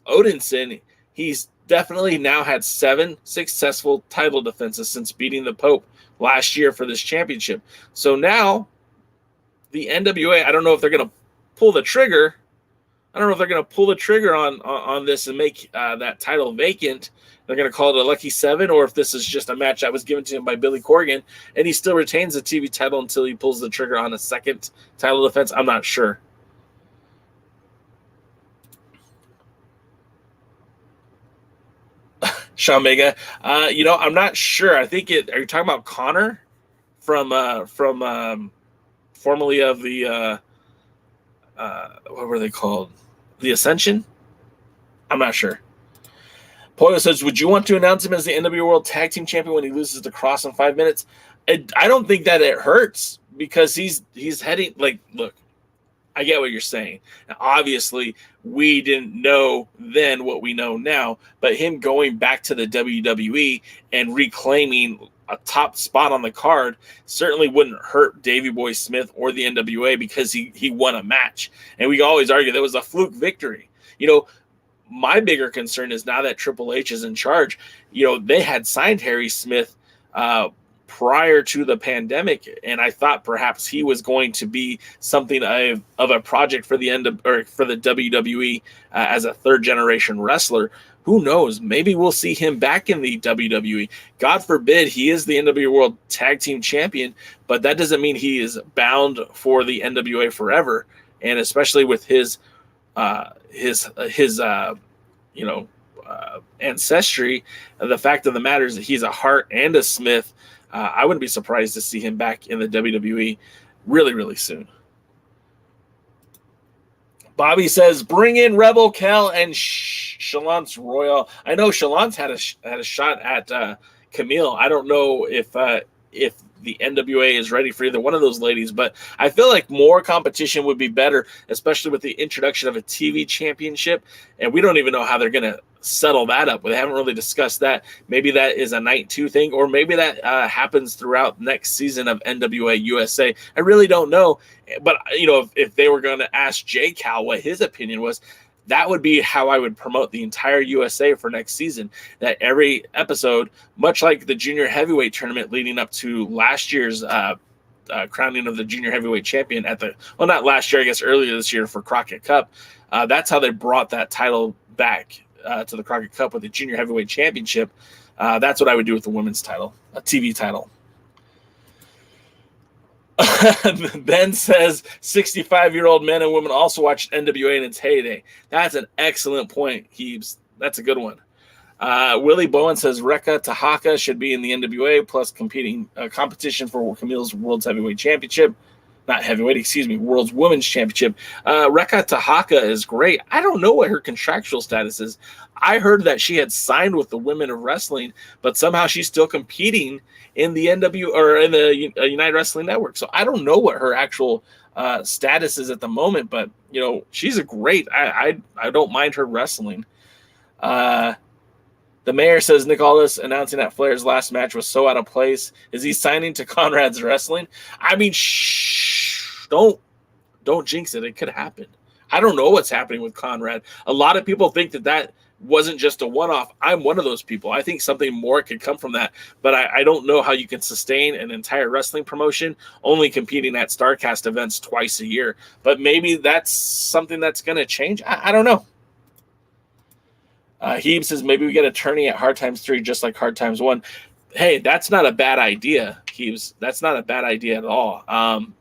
[SPEAKER 1] Odinson, he's definitely now had 7 successful title defenses since beating the Pope last year for this championship. So now the NWA, I don't know if they're going to pull the trigger. I don't know if they're going to pull the trigger on this and make that title vacant. They're going to call it a Lucky 7, or if this is just a match that was given to him by Billy Corgan, and he still retains the TV title until he pulls the trigger on a second title defense. I'm not sure. Sean Mega, I'm not sure. I think are you talking about Connor from formerly of the what were they called? The Ascension? I'm not sure. Poyo says, would you want to announce him as the NWA World Tag Team Champion when he loses to Cross in 5 minutes? I don't think that it hurts because he's heading, look, I get what you're saying. Now, obviously, we didn't know then what we know now, but him going back to the WWE and reclaiming a top spot on the card certainly wouldn't hurt Davey Boy Smith or the NWA because he won a match. And we always argue that was a fluke victory. My bigger concern is now that Triple H is in charge, they had signed Harry Smith prior to the pandemic, and I thought perhaps he was going to be something of a project for the WWE as a third generation wrestler. Who knows? Maybe we'll see him back in the WWE. God forbid he is the NWA World Tag Team Champion, but that doesn't mean he is bound for the NWA forever. And especially with his ancestry, the fact of the matter is that he's a Hart and a Smith. I wouldn't be surprised to see him back in the WWE really, really soon. Bobby says, bring in Rebel Kell and Chalance Royal. I know Chalance had a shot at Camille. I don't know if the NWA is ready for either one of those ladies, but I feel like more competition would be better, especially with the introduction of a TV championship. And we don't even know how they're going to settle that up. We haven't really discussed that. Maybe that is a night 2 thing, or maybe that happens throughout next season of NWA USA. I really don't know. But, if they were going to ask J. Cal what his opinion was, that would be how I would promote the entire USA for next season. That every episode, much like the junior heavyweight tournament leading up to last year's crowning of the junior heavyweight champion not last year, I guess earlier this year for Crockett Cup. That's how they brought that title back to the Crockett Cup with the junior heavyweight championship. That's what I would do with the women's title, a TV title. Ben says 65-year-old men and women also watched NWA in its heyday. That's an excellent point, Heebs. That's a good one. Willie Bowen says Rekka Tahaka should be in the NWA plus competition for Camille's World's Heavyweight Championship. Not heavyweight, excuse me, World's Women's Championship. Rekka Tahaka is great. I don't know what her contractual status is. I heard that she had signed with the Women of Wrestling, but somehow she's still competing in the NW or in the United Wrestling Network. So I don't know what her actual status is at the moment, but she's a great. I don't mind her wrestling. The mayor says Nick Aldis announcing that Flair's last match was so out of place. Is he signing to Conrad's Wrestling? I mean, don't jinx it. It could happen. I don't know what's happening with Conrad. A lot of people think that wasn't just a one-off. I'm one of those people. I think something more could come from that, but I don't know how you can sustain an entire wrestling promotion only competing at StarCast events twice a year. But maybe that's something that's going to change. I don't know. Heeb says maybe we get a tourney at Hard Times 3 just like Hard Times 1. Hey, that's not a bad idea, Heebs. That's not a bad idea at all.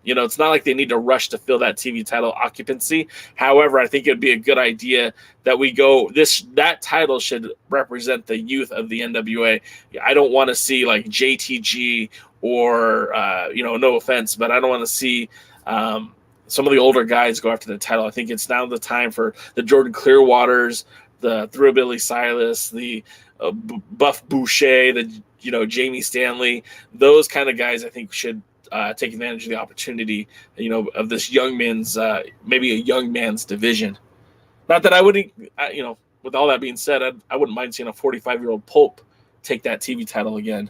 [SPEAKER 1] It's not like they need to rush to fill that TV title occupancy. However, I think it would be a good idea that we go that title should represent the youth of the NWA. I don't want to see like JTG or no offense, but I don't want to see some of the older guys go after the title. I think it's now the time for the Jordan Clearwaters, the Thrillabilly Silas, the Buff Boucher, the Jamie Stanley, those kind of guys I think should take advantage of the opportunity, of this young man's, maybe a young man's division. Not that I wouldn't, with all that being said, I wouldn't mind seeing a 45-year-old Pope take that TV title again.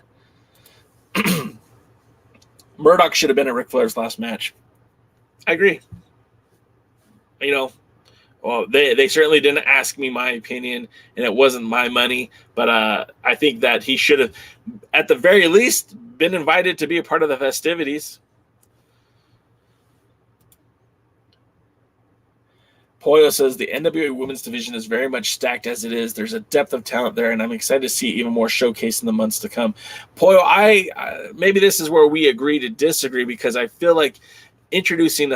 [SPEAKER 1] Murdoch should have been at Ric Flair's last match. I agree. Well, they certainly didn't ask me my opinion, and it wasn't my money. But I think that he should have, at the very least, been invited to be a part of the festivities. Poyo says the NWA women's division is very much stacked as it is. There's a depth of talent there, and I'm excited to see even more showcase in the months to come. Poyo, maybe this is where we agree to disagree, because I feel like introducing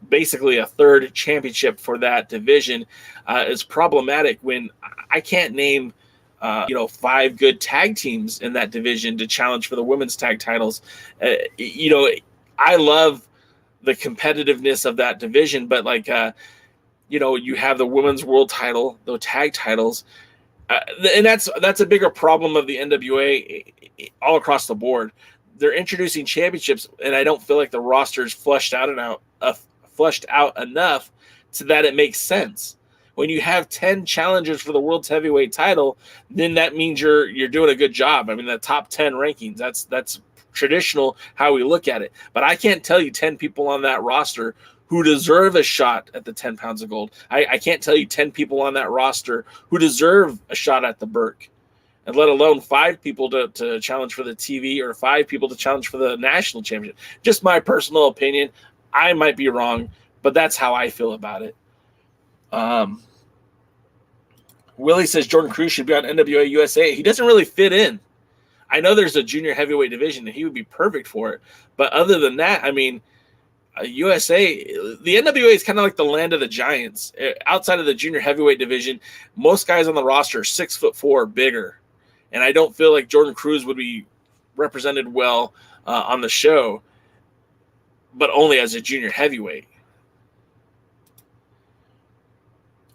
[SPEAKER 1] basically a third championship for that division is problematic when I can't name 5 good tag teams in that division to challenge for the women's tag titles. I love the competitiveness of that division, but you have the women's world title, the tag titles, and that's a bigger problem of the NWA all across the board. They're introducing championships, and I don't feel like the roster is fleshed out enough so that it makes sense. When you have 10 challengers for the world's heavyweight title, then that means you're doing a good job. I mean, the top 10 rankings, that's traditional how we look at it. But I can't tell you 10 people on that roster who deserve a shot at the 10 pounds of gold. I can't tell you 10 people on that roster who deserve a shot at the Burke. and let alone 5 people to challenge for the TV or 5 people to challenge for the national championship. Just my personal opinion. I might be wrong, but that's how I feel about it. Willie says Jordan Cruz should be on NWA USA. He doesn't really fit in. I know there's a junior heavyweight division, and he would be perfect for it. But other than that, I mean, USA, the NWA is kind of like the land of the giants. Outside of the junior heavyweight division, most guys on the roster are 6'4" or bigger. And I don't feel like Jordan Cruz would be represented well on the show, but only as a junior heavyweight.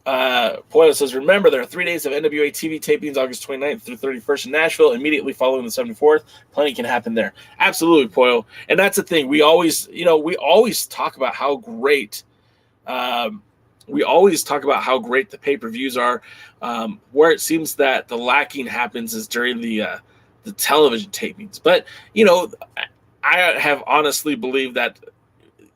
[SPEAKER 1] Poyo says, remember, there are 3 days of NWA TV tapings, August 29th through 31st in Nashville, immediately following the 74th. Plenty can happen there. Absolutely, Poyo. And that's the thing. We always talk about how great the pay-per-views are. Where it seems that the lacking happens is during the television tapings. But, I have honestly believed that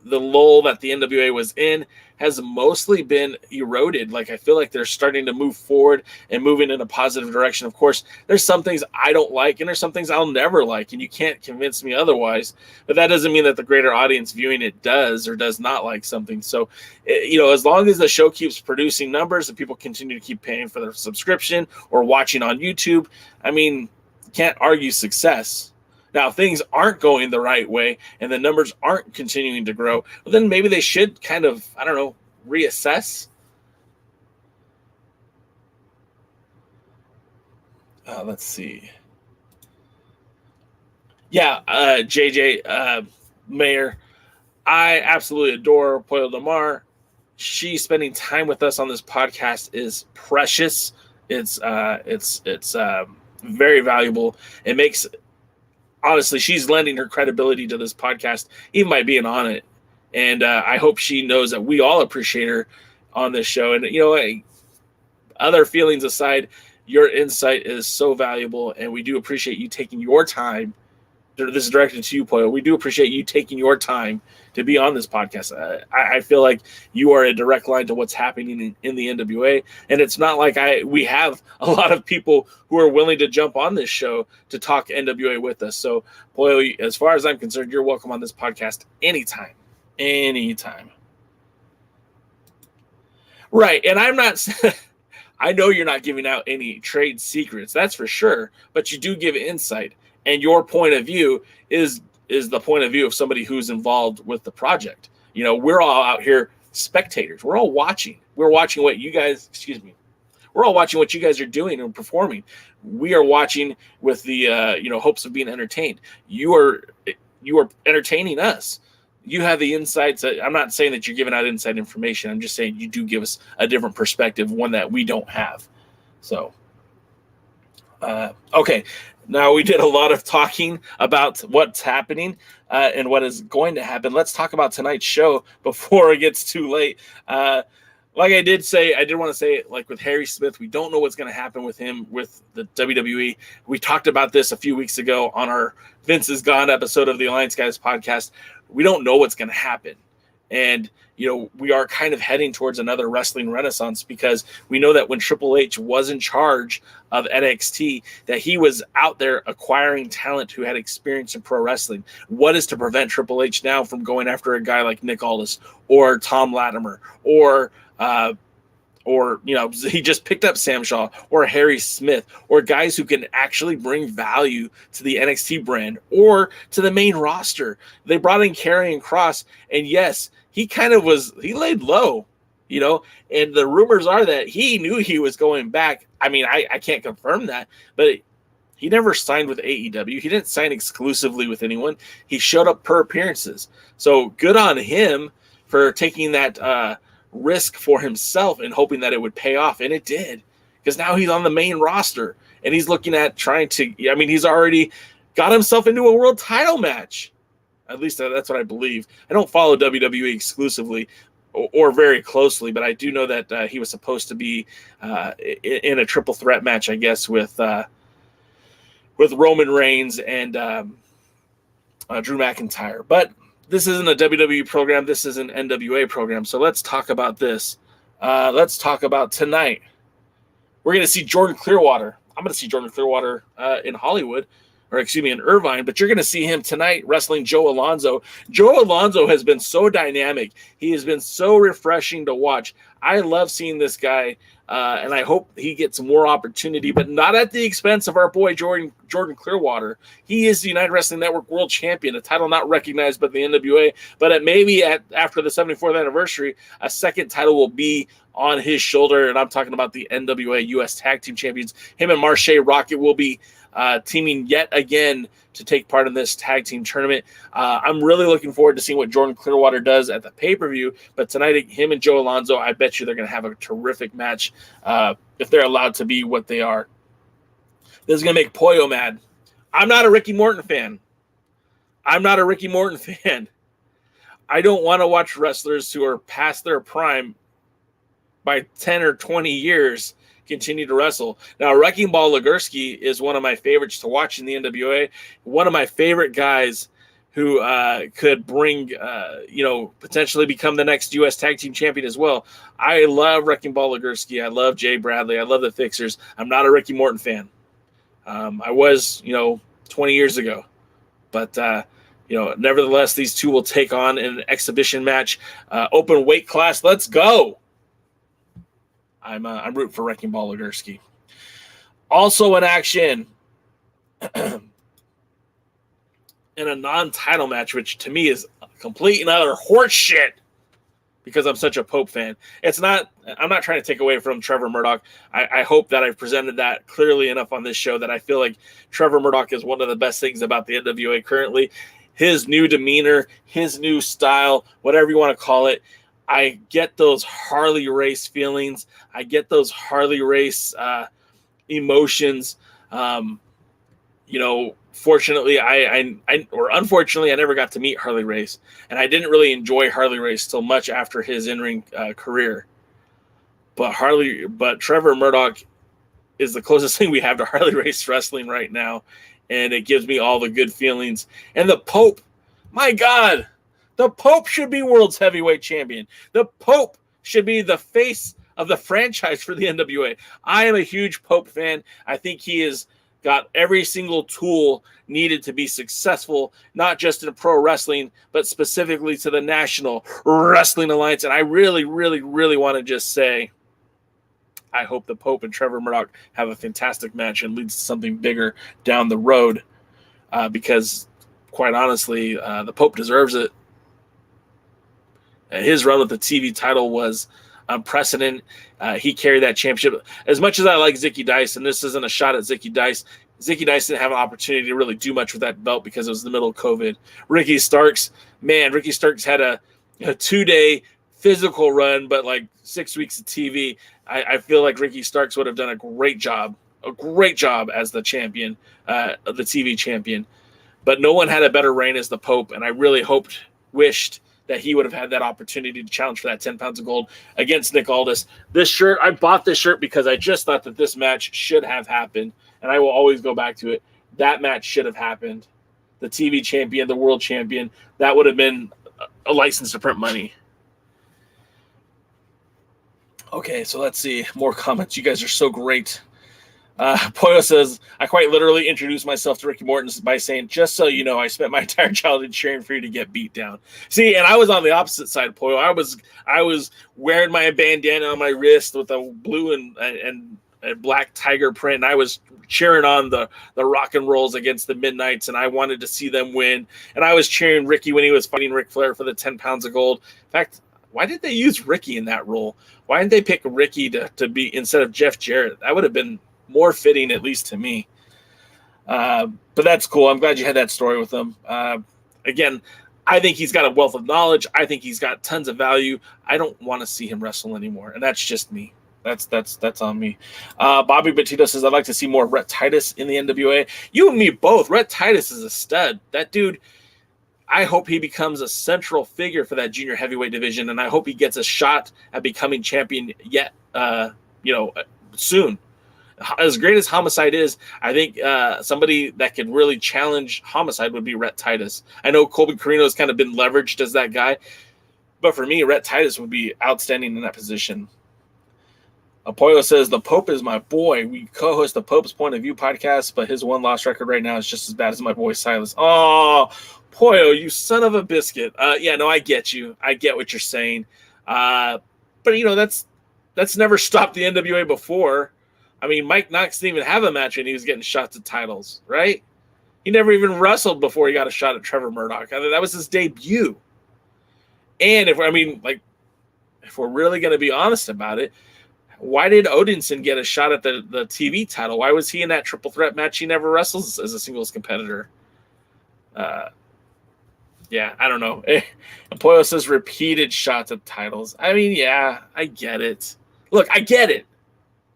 [SPEAKER 1] the lull that the NWA was in has mostly been eroded. Like, I feel like they're starting to move forward and moving in a positive direction. Of course, there's some things I don't like, and there's some things I'll never like, and you can't convince me otherwise. But that doesn't mean that the greater audience viewing it does or does not like something. So, as long as the show keeps producing numbers and people continue to keep paying for their subscription or watching on YouTube, I mean, can't argue success. Now, if things aren't going the right way and the numbers aren't continuing to grow, well, then maybe they should kind of, reassess. Let's see. Yeah, JJ Mayer, I absolutely adore Pollo Lamar. She spending time with us on this podcast is precious. It's very valuable. It makes, honestly, she's lending her credibility to this podcast, even by being on it. And I hope she knows that we all appreciate her on this show. And, other feelings aside, your insight is so valuable, and we do appreciate you taking your time. This is directed to you, Pollo. We do appreciate you taking your time to be on this podcast. I feel like you are a direct line to what's happening in the NWA, and it's not like we have a lot of people who are willing to jump on this show to talk NWA with us. So, Pollo, as far as I'm concerned, you're welcome on this podcast anytime. Anytime. Right, and I'm not – I know you're not giving out any trade secrets, that's for sure, but you do give insight. And your point of view is the point of view of somebody who's involved with the project. We're all out here spectators. We're all watching. We're watching what you guys, we're all watching what you guys are doing and performing. We are watching with the, hopes of being entertained. You are entertaining us. You have the insights. I'm not saying that you're giving out inside information. I'm just saying you do give us a different perspective, one that we don't have. So, okay. Now, we did a lot of talking about what's happening and what is going to happen. Let's talk about tonight's show before it gets too late. Like I did want to say, like with Harry Smith, we don't know what's going to happen with him with the WWE. We talked about this a few weeks ago on our Vince is Gone episode of the Alliance Guys podcast. We don't know what's going to happen. And, we are kind of heading towards another wrestling renaissance because we know that when Triple H was in charge of NXT, that he was out there acquiring talent who had experience in pro wrestling. What is to prevent Triple H now from going after a guy like Nick Aldis or Tom Latimer or he just picked up Sam Shaw or Harry Smith or guys who can actually bring value to the NXT brand or to the main roster. They brought in Karrion Kross, and yes, he laid low, and the rumors are that he knew he was going back. I mean, I can't confirm that, but he never signed with AEW. He didn't sign exclusively with anyone. He showed up per appearances. So good on him for taking that risk for himself and hoping that it would pay off. And it did, because now he's on the main roster and he's looking at he's already got himself into a world title match. At least that's what I believe. I don't follow WWE exclusively or very closely, but I do know that he was supposed to be in a triple threat match, I guess, with Roman Reigns and Drew McIntyre. But this isn't a WWE program. This is an NWA program. So let's talk about this. Let's talk about tonight. We're going to see Jordan Clearwater. I'm going to see Jordan Clearwater in Hollywood, or excuse me, in Irvine, but you're going to see him tonight wrestling Joe Alonzo. Joe Alonzo has been so dynamic. He has been so refreshing to watch. I love seeing this guy, and I hope he gets more opportunity, but not at the expense of our boy Jordan Clearwater. He is the United Wrestling Network World Champion, a title not recognized by the NWA, but after the 74th anniversary, a second title will be on his shoulder, and I'm talking about the NWA U.S. Tag Team Champions. Him and Marche Rocket will be teaming yet again to take part in this tag team tournament. I'm really looking forward to seeing what Jordan Clearwater does at the pay-per-view, but tonight, him and Joe Alonzo, I bet you they're going to have a terrific match if they're allowed to be what they are. This is going to make Pollo mad. I'm not a Ricky Morton fan. I don't want to watch wrestlers who are past their prime by 10 or 20 years continue to wrestle. Now, Wrecking Ball Legursky is one of my favorites to watch in the NWA. One of my favorite guys who could bring, potentially become the next U.S. Tag Team Champion as well. I love Wrecking Ball Legursky. I love Jay Bradley. I love the Fixers. I'm not a Ricky Morton fan. I was, 20 years ago. But, nevertheless, these two will take on an exhibition match. Open weight class. Let's go. I'm rooting for Wrecking Ball Legursky. Also in action, in a non-title match, which to me is complete and utter horse shit because I'm such a Pope fan. I'm not trying to take away from Trevor Murdoch. I hope that I've presented that clearly enough on this show that I feel like Trevor Murdoch is one of the best things about the NWA currently. His new demeanor, his new style, whatever you want to call it. I get those Harley Race feelings. I get those Harley Race emotions. Fortunately, or unfortunately, I never got to meet Harley Race, and I didn't really enjoy Harley Race till much after his in-ring career. But Trevor Murdoch is the closest thing we have to Harley Race wrestling right now, and it gives me all the good feelings. And the Pope, my God. The Pope should be world's heavyweight champion. The Pope should be the face of the franchise for the NWA. I am a huge Pope fan. I think he has got every single tool needed to be successful, not just in pro wrestling, but specifically to the National Wrestling Alliance. And I really, really, really want to just say, I hope the Pope and Trevor Murdoch have a fantastic match and leads to something bigger down the road because, quite honestly, the Pope deserves it. His run with the TV title was unprecedented. He carried that championship. As much as I like Zicky Dice, and this isn't a shot at Zicky Dice didn't have an opportunity to really do much with that belt because it was the middle of COVID. Ricky Starks had a 2-day physical run, but like 6 weeks of TV. I feel like Ricky Starks would have done a great job as the champion, the TV champion. But no one had a better reign as the Pope, and I really wished that he would have had that opportunity to challenge for that 10 pounds of gold against Nick Aldis. This shirt, I bought this shirt because I just thought that this match should have happened, and I will always go back to it. That match should have happened. The TV champion, the world champion, that would have been a license to print money. Okay, so let's see. More comments. You guys are so great. Pollo says, I quite literally introduced myself to Ricky Morton by saying, just so you know, I spent my entire childhood cheering for you to get beat down. See, and I was on the opposite side of Pollo. I was wearing my bandana on my wrist with a blue and black tiger print, and I was cheering on the rock and rolls against the Midnights, and I wanted to see them win. And I was cheering Ricky when he was fighting Ric Flair for the 10 pounds of gold. In fact, why did they use Ricky in that role? Why didn't they pick Ricky to be instead of Jeff Jarrett? That would have been more fitting, at least to me. But that's cool. I'm glad you had that story with him. Again, I think he's got a wealth of knowledge. I think he's got tons of value. I don't want to see him wrestle anymore, and that's just me. That's on me. Bobby Batito says, I'd like to see more Rhett Titus in the NWA. You and me both. Rhett Titus is a stud. That dude, I hope he becomes a central figure for that junior heavyweight division, and I hope he gets a shot at becoming champion yet, soon. As great as Homicide is, I think somebody that could really challenge Homicide would be Rhett Titus. I know Colby Carino has kind of been leveraged as that guy, but for me, Rhett Titus would be outstanding in that position. Apoyo says, the Pope is my boy. We co-host the Pope's Point of View podcast, but his one loss record right now is just as bad as my boy Silas. Oh, Poyo, you son of a biscuit. Yeah, no, I get you. I get what you're saying. But, that's never stopped the NWA before. I mean, Mike Knox didn't even have a match and he was getting shots at titles, right? He never even wrestled before he got a shot at Trevor Murdoch. That was his debut. And if we're really going to be honest about it, why did Odinson get a shot at the TV title? Why was he in that triple threat match? He never wrestles as a singles competitor. Yeah, I don't know. Apoyo says repeated shots at titles. I mean, yeah, I get it. Look, I get it.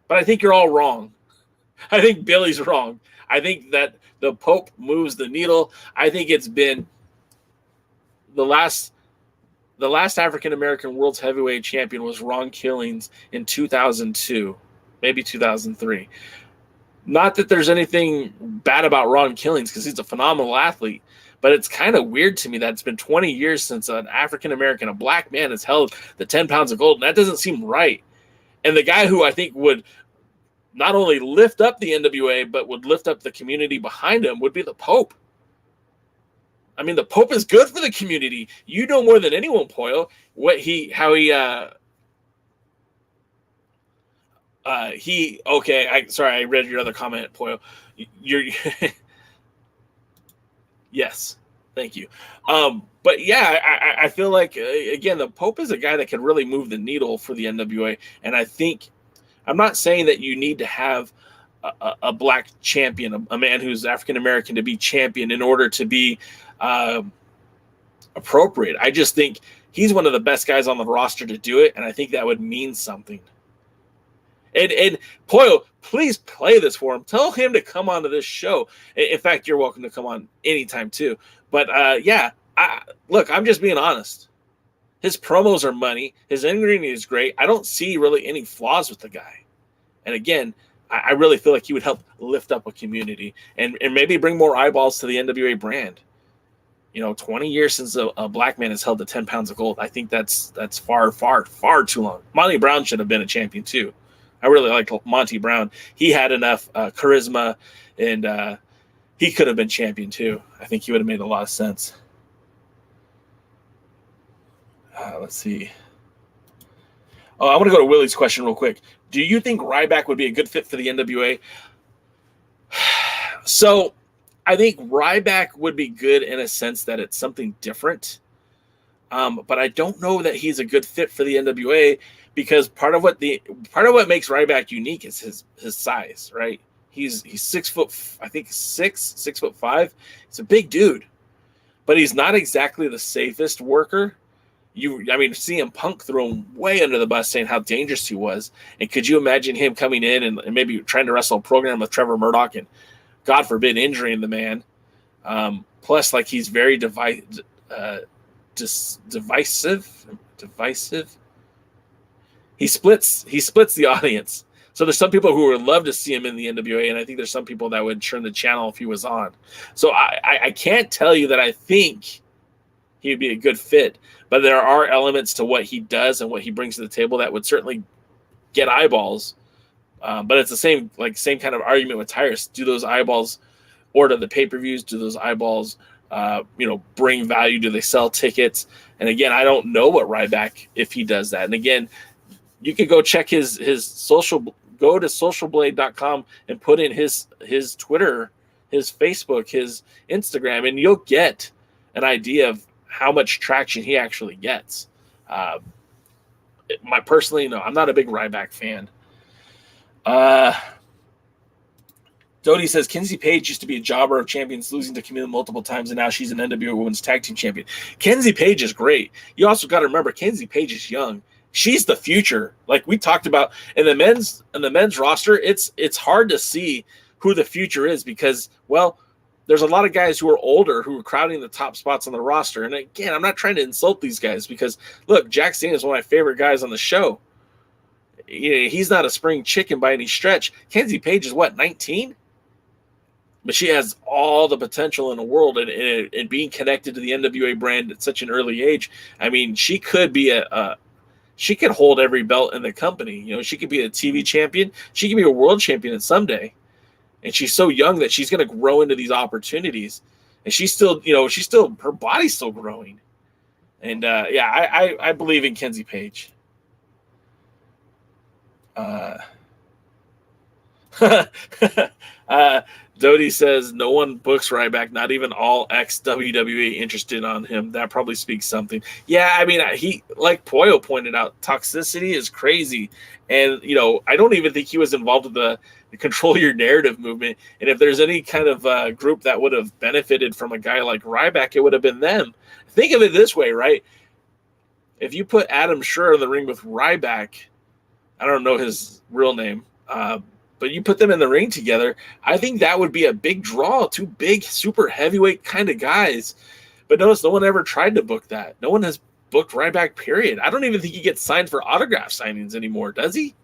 [SPEAKER 1] But I think you're all wrong. I think Billy's wrong. I think that the Pope moves the needle. I think it's been the last African-American World's Heavyweight Champion was Ron Killings in 2002, maybe 2003. Not that there's anything bad about Ron Killings because he's a phenomenal athlete, but it's kind of weird to me that it's been 20 years since an African-American, a black man, has held the 10 pounds of gold, and that doesn't seem right. And the guy who I think would not only lift up the NWA, but would lift up the community behind him would be the Pope. I mean, the Pope is good for the community. You know more than anyone, Poyo, okay, I read your other comment, Poyo. Yes, thank you. But yeah, I feel like, again, the Pope is a guy that can really move the needle for the NWA. And I think, I'm not saying that you need to have a black champion, a man who's African-American to be champion in order to be appropriate. I just think he's one of the best guys on the roster to do it. And I think that would mean something. And Poyo, please play this for him. Tell him to come onto this show. In fact, you're welcome to come on anytime too. But look, I'm just being honest. His promos are money. His in-ring is great. I don't see really any flaws with the guy. And again, I really feel like he would help lift up a community and maybe bring more eyeballs to the NWA brand. 20 years since a black man has held the 10 pounds of gold. I think that's far, far, far too long. Monty Brown should have been a champion too. I really like Monty Brown. He had enough charisma, and he could have been champion too. I think he would have made a lot of sense. Let's see. Oh, I want to go to Willie's question real quick. Do you think Ryback would be a good fit for the NWA? So I think Ryback would be good in a sense that it's something different. But I don't know that he's a good fit for the NWA because part of what makes Ryback unique is his size, right? He's 6 foot, I think 6'5". He's a big dude, but he's not exactly the safest worker. CM Punk threw him way under the bus saying how dangerous he was. And could you imagine him coming in and maybe trying to wrestle a program with Trevor Murdoch and, God forbid, injuring the man? Plus, like, he's very divisive. He splits the audience. So there's some people who would love to see him in the NWA, and I think there's some people that would turn the channel if he was on. So I can't tell you that I think he would be a good fit, but there are elements to what he does and what he brings to the table that would certainly get eyeballs. But it's the same kind of argument with Tyrus. Do those eyeballs order the pay-per-views? Do those eyeballs, bring value? Do they sell tickets? And again, I don't know what Ryback, if he does that. And again, you could go check his social, go to socialblade.com and put in his Twitter, his Facebook, his Instagram, and you'll get an idea of how much traction he actually gets. Personally, no, I'm not a big Ryback fan. Dodie says Kenzie Page used to be a jobber of champions, losing to Camille multiple times, and now she's an NWA Women's Tag Team Champion. Kenzie Page is great. You also got to remember, Kenzie Page is young. She's the future. Like we talked about in the men's roster, it's hard to see who the future is because, well, there's a lot of guys who are older who are crowding the top spots on the roster. And again, I'm not trying to insult these guys because, look, Jack Cena is one of my favorite guys on the show. He's not a spring chicken by any stretch. Kenzie Page is 19? But she has all the potential in the world and being connected to the NWA brand at such an early age. I mean, she could be she could hold every belt in the company. You know, she could be a TV champion. She could be a world champion someday. And she's so young that she's going to grow into these opportunities. And she's still, her body's still growing. And I believe in Kenzie Page. Dodie says no one books Ryback, not even all ex-WWE interested on him. That probably speaks something. Yeah, I mean, he, like Poyo pointed out, toxicity is crazy. And, I don't even think he was involved with the Control Your Narrative movement. And if there's any kind of group that would have benefited from a guy like Ryback, it would have been them. Think of it this way, right? If you put Adam Scherr in the ring with Ryback, I don't know his real name, but you put them in the ring together, I think that would be a big draw. Two big, super heavyweight kind of guys. But notice no one ever tried to book that. No one has booked Ryback, period. I don't even think he gets signed for autograph signings anymore, does he?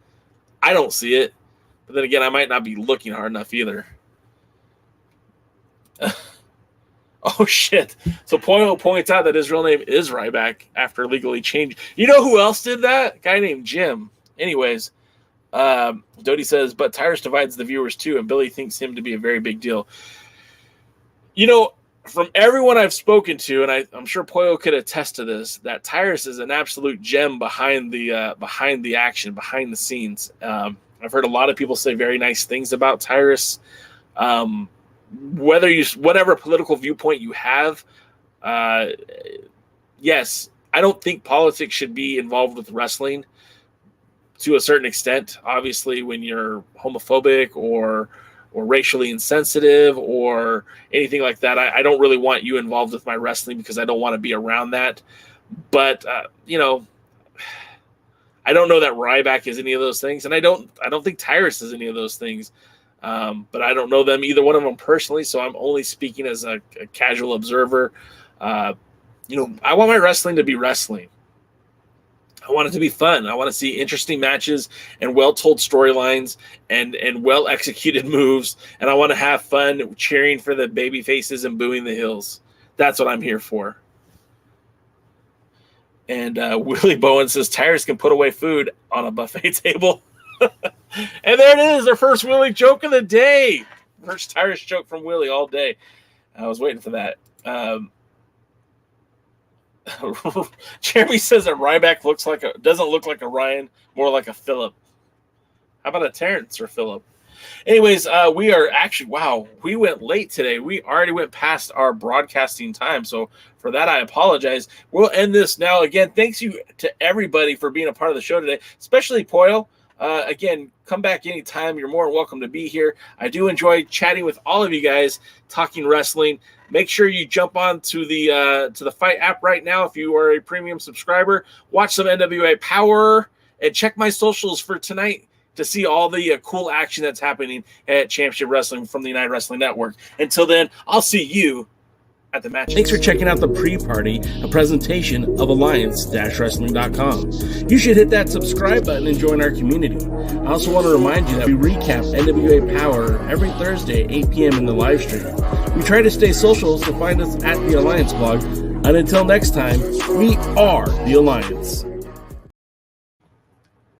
[SPEAKER 1] I don't see it. But then again, I might not be looking hard enough either. Oh, shit. So Poyo points out that his real name is Ryback after legally changing. You know who else did that? A guy named Jim. Anyways, Dodie says, but Tyrus divides the viewers too, and Billy thinks him to be a very big deal. From everyone I've spoken to, and I'm sure Poyo could attest to this, that Tyrus is an absolute gem behind the action, behind the scenes. I've heard a lot of people say very nice things about Tyrus. Whatever political viewpoint you have, yes, I don't think politics should be involved with wrestling. To a certain extent, obviously, when you're homophobic or racially insensitive or anything like that, I don't really want you involved with my wrestling because I don't want to be around that. But I don't know that Ryback is any of those things, and I don't think Tyrus is any of those things. But I don't know them, either one of them personally, so I'm only speaking as a casual observer. I want my wrestling to be wrestling. I want it to be fun. I want to see interesting matches and well-told storylines and well-executed moves. And I want to have fun cheering for the baby faces and booing the heels. That's what I'm here for. And Willie Bowen says, Tyrus can put away food on a buffet table. And there it is, our first Willie joke of the day. First Tyrus joke from Willie all day. I was waiting for that. Jeremy says that Ryback doesn't look like a Ryan, more like a Phillip. How about a Terrence or Phillip? Anyways, we are actually, we went late today. We already went past our broadcasting time. So for that, I apologize. We'll end this now. Again, thanks you to everybody for being a part of the show today, especially Poyo. Again, come back anytime. You're more than welcome to be here. I do enjoy chatting with all of you guys, talking wrestling. Make sure you jump on to the Fight app right now if you are a premium subscriber. Watch some NWA POWERRR and check my socials for tonight to see all the cool action that's happening at Championship Wrestling from the United Wrestling Network. Until then, I'll see you at the match. Thanks for checking out the pre-party, a presentation of Alliance-Wrestling.com. You should hit that subscribe button and join our community. I also want to remind you that we recap NWA POWERRR every Thursday at 8 p.m. in the live stream. We try to stay social, so find us at the Alliance blog. And until next time, we are the Alliance.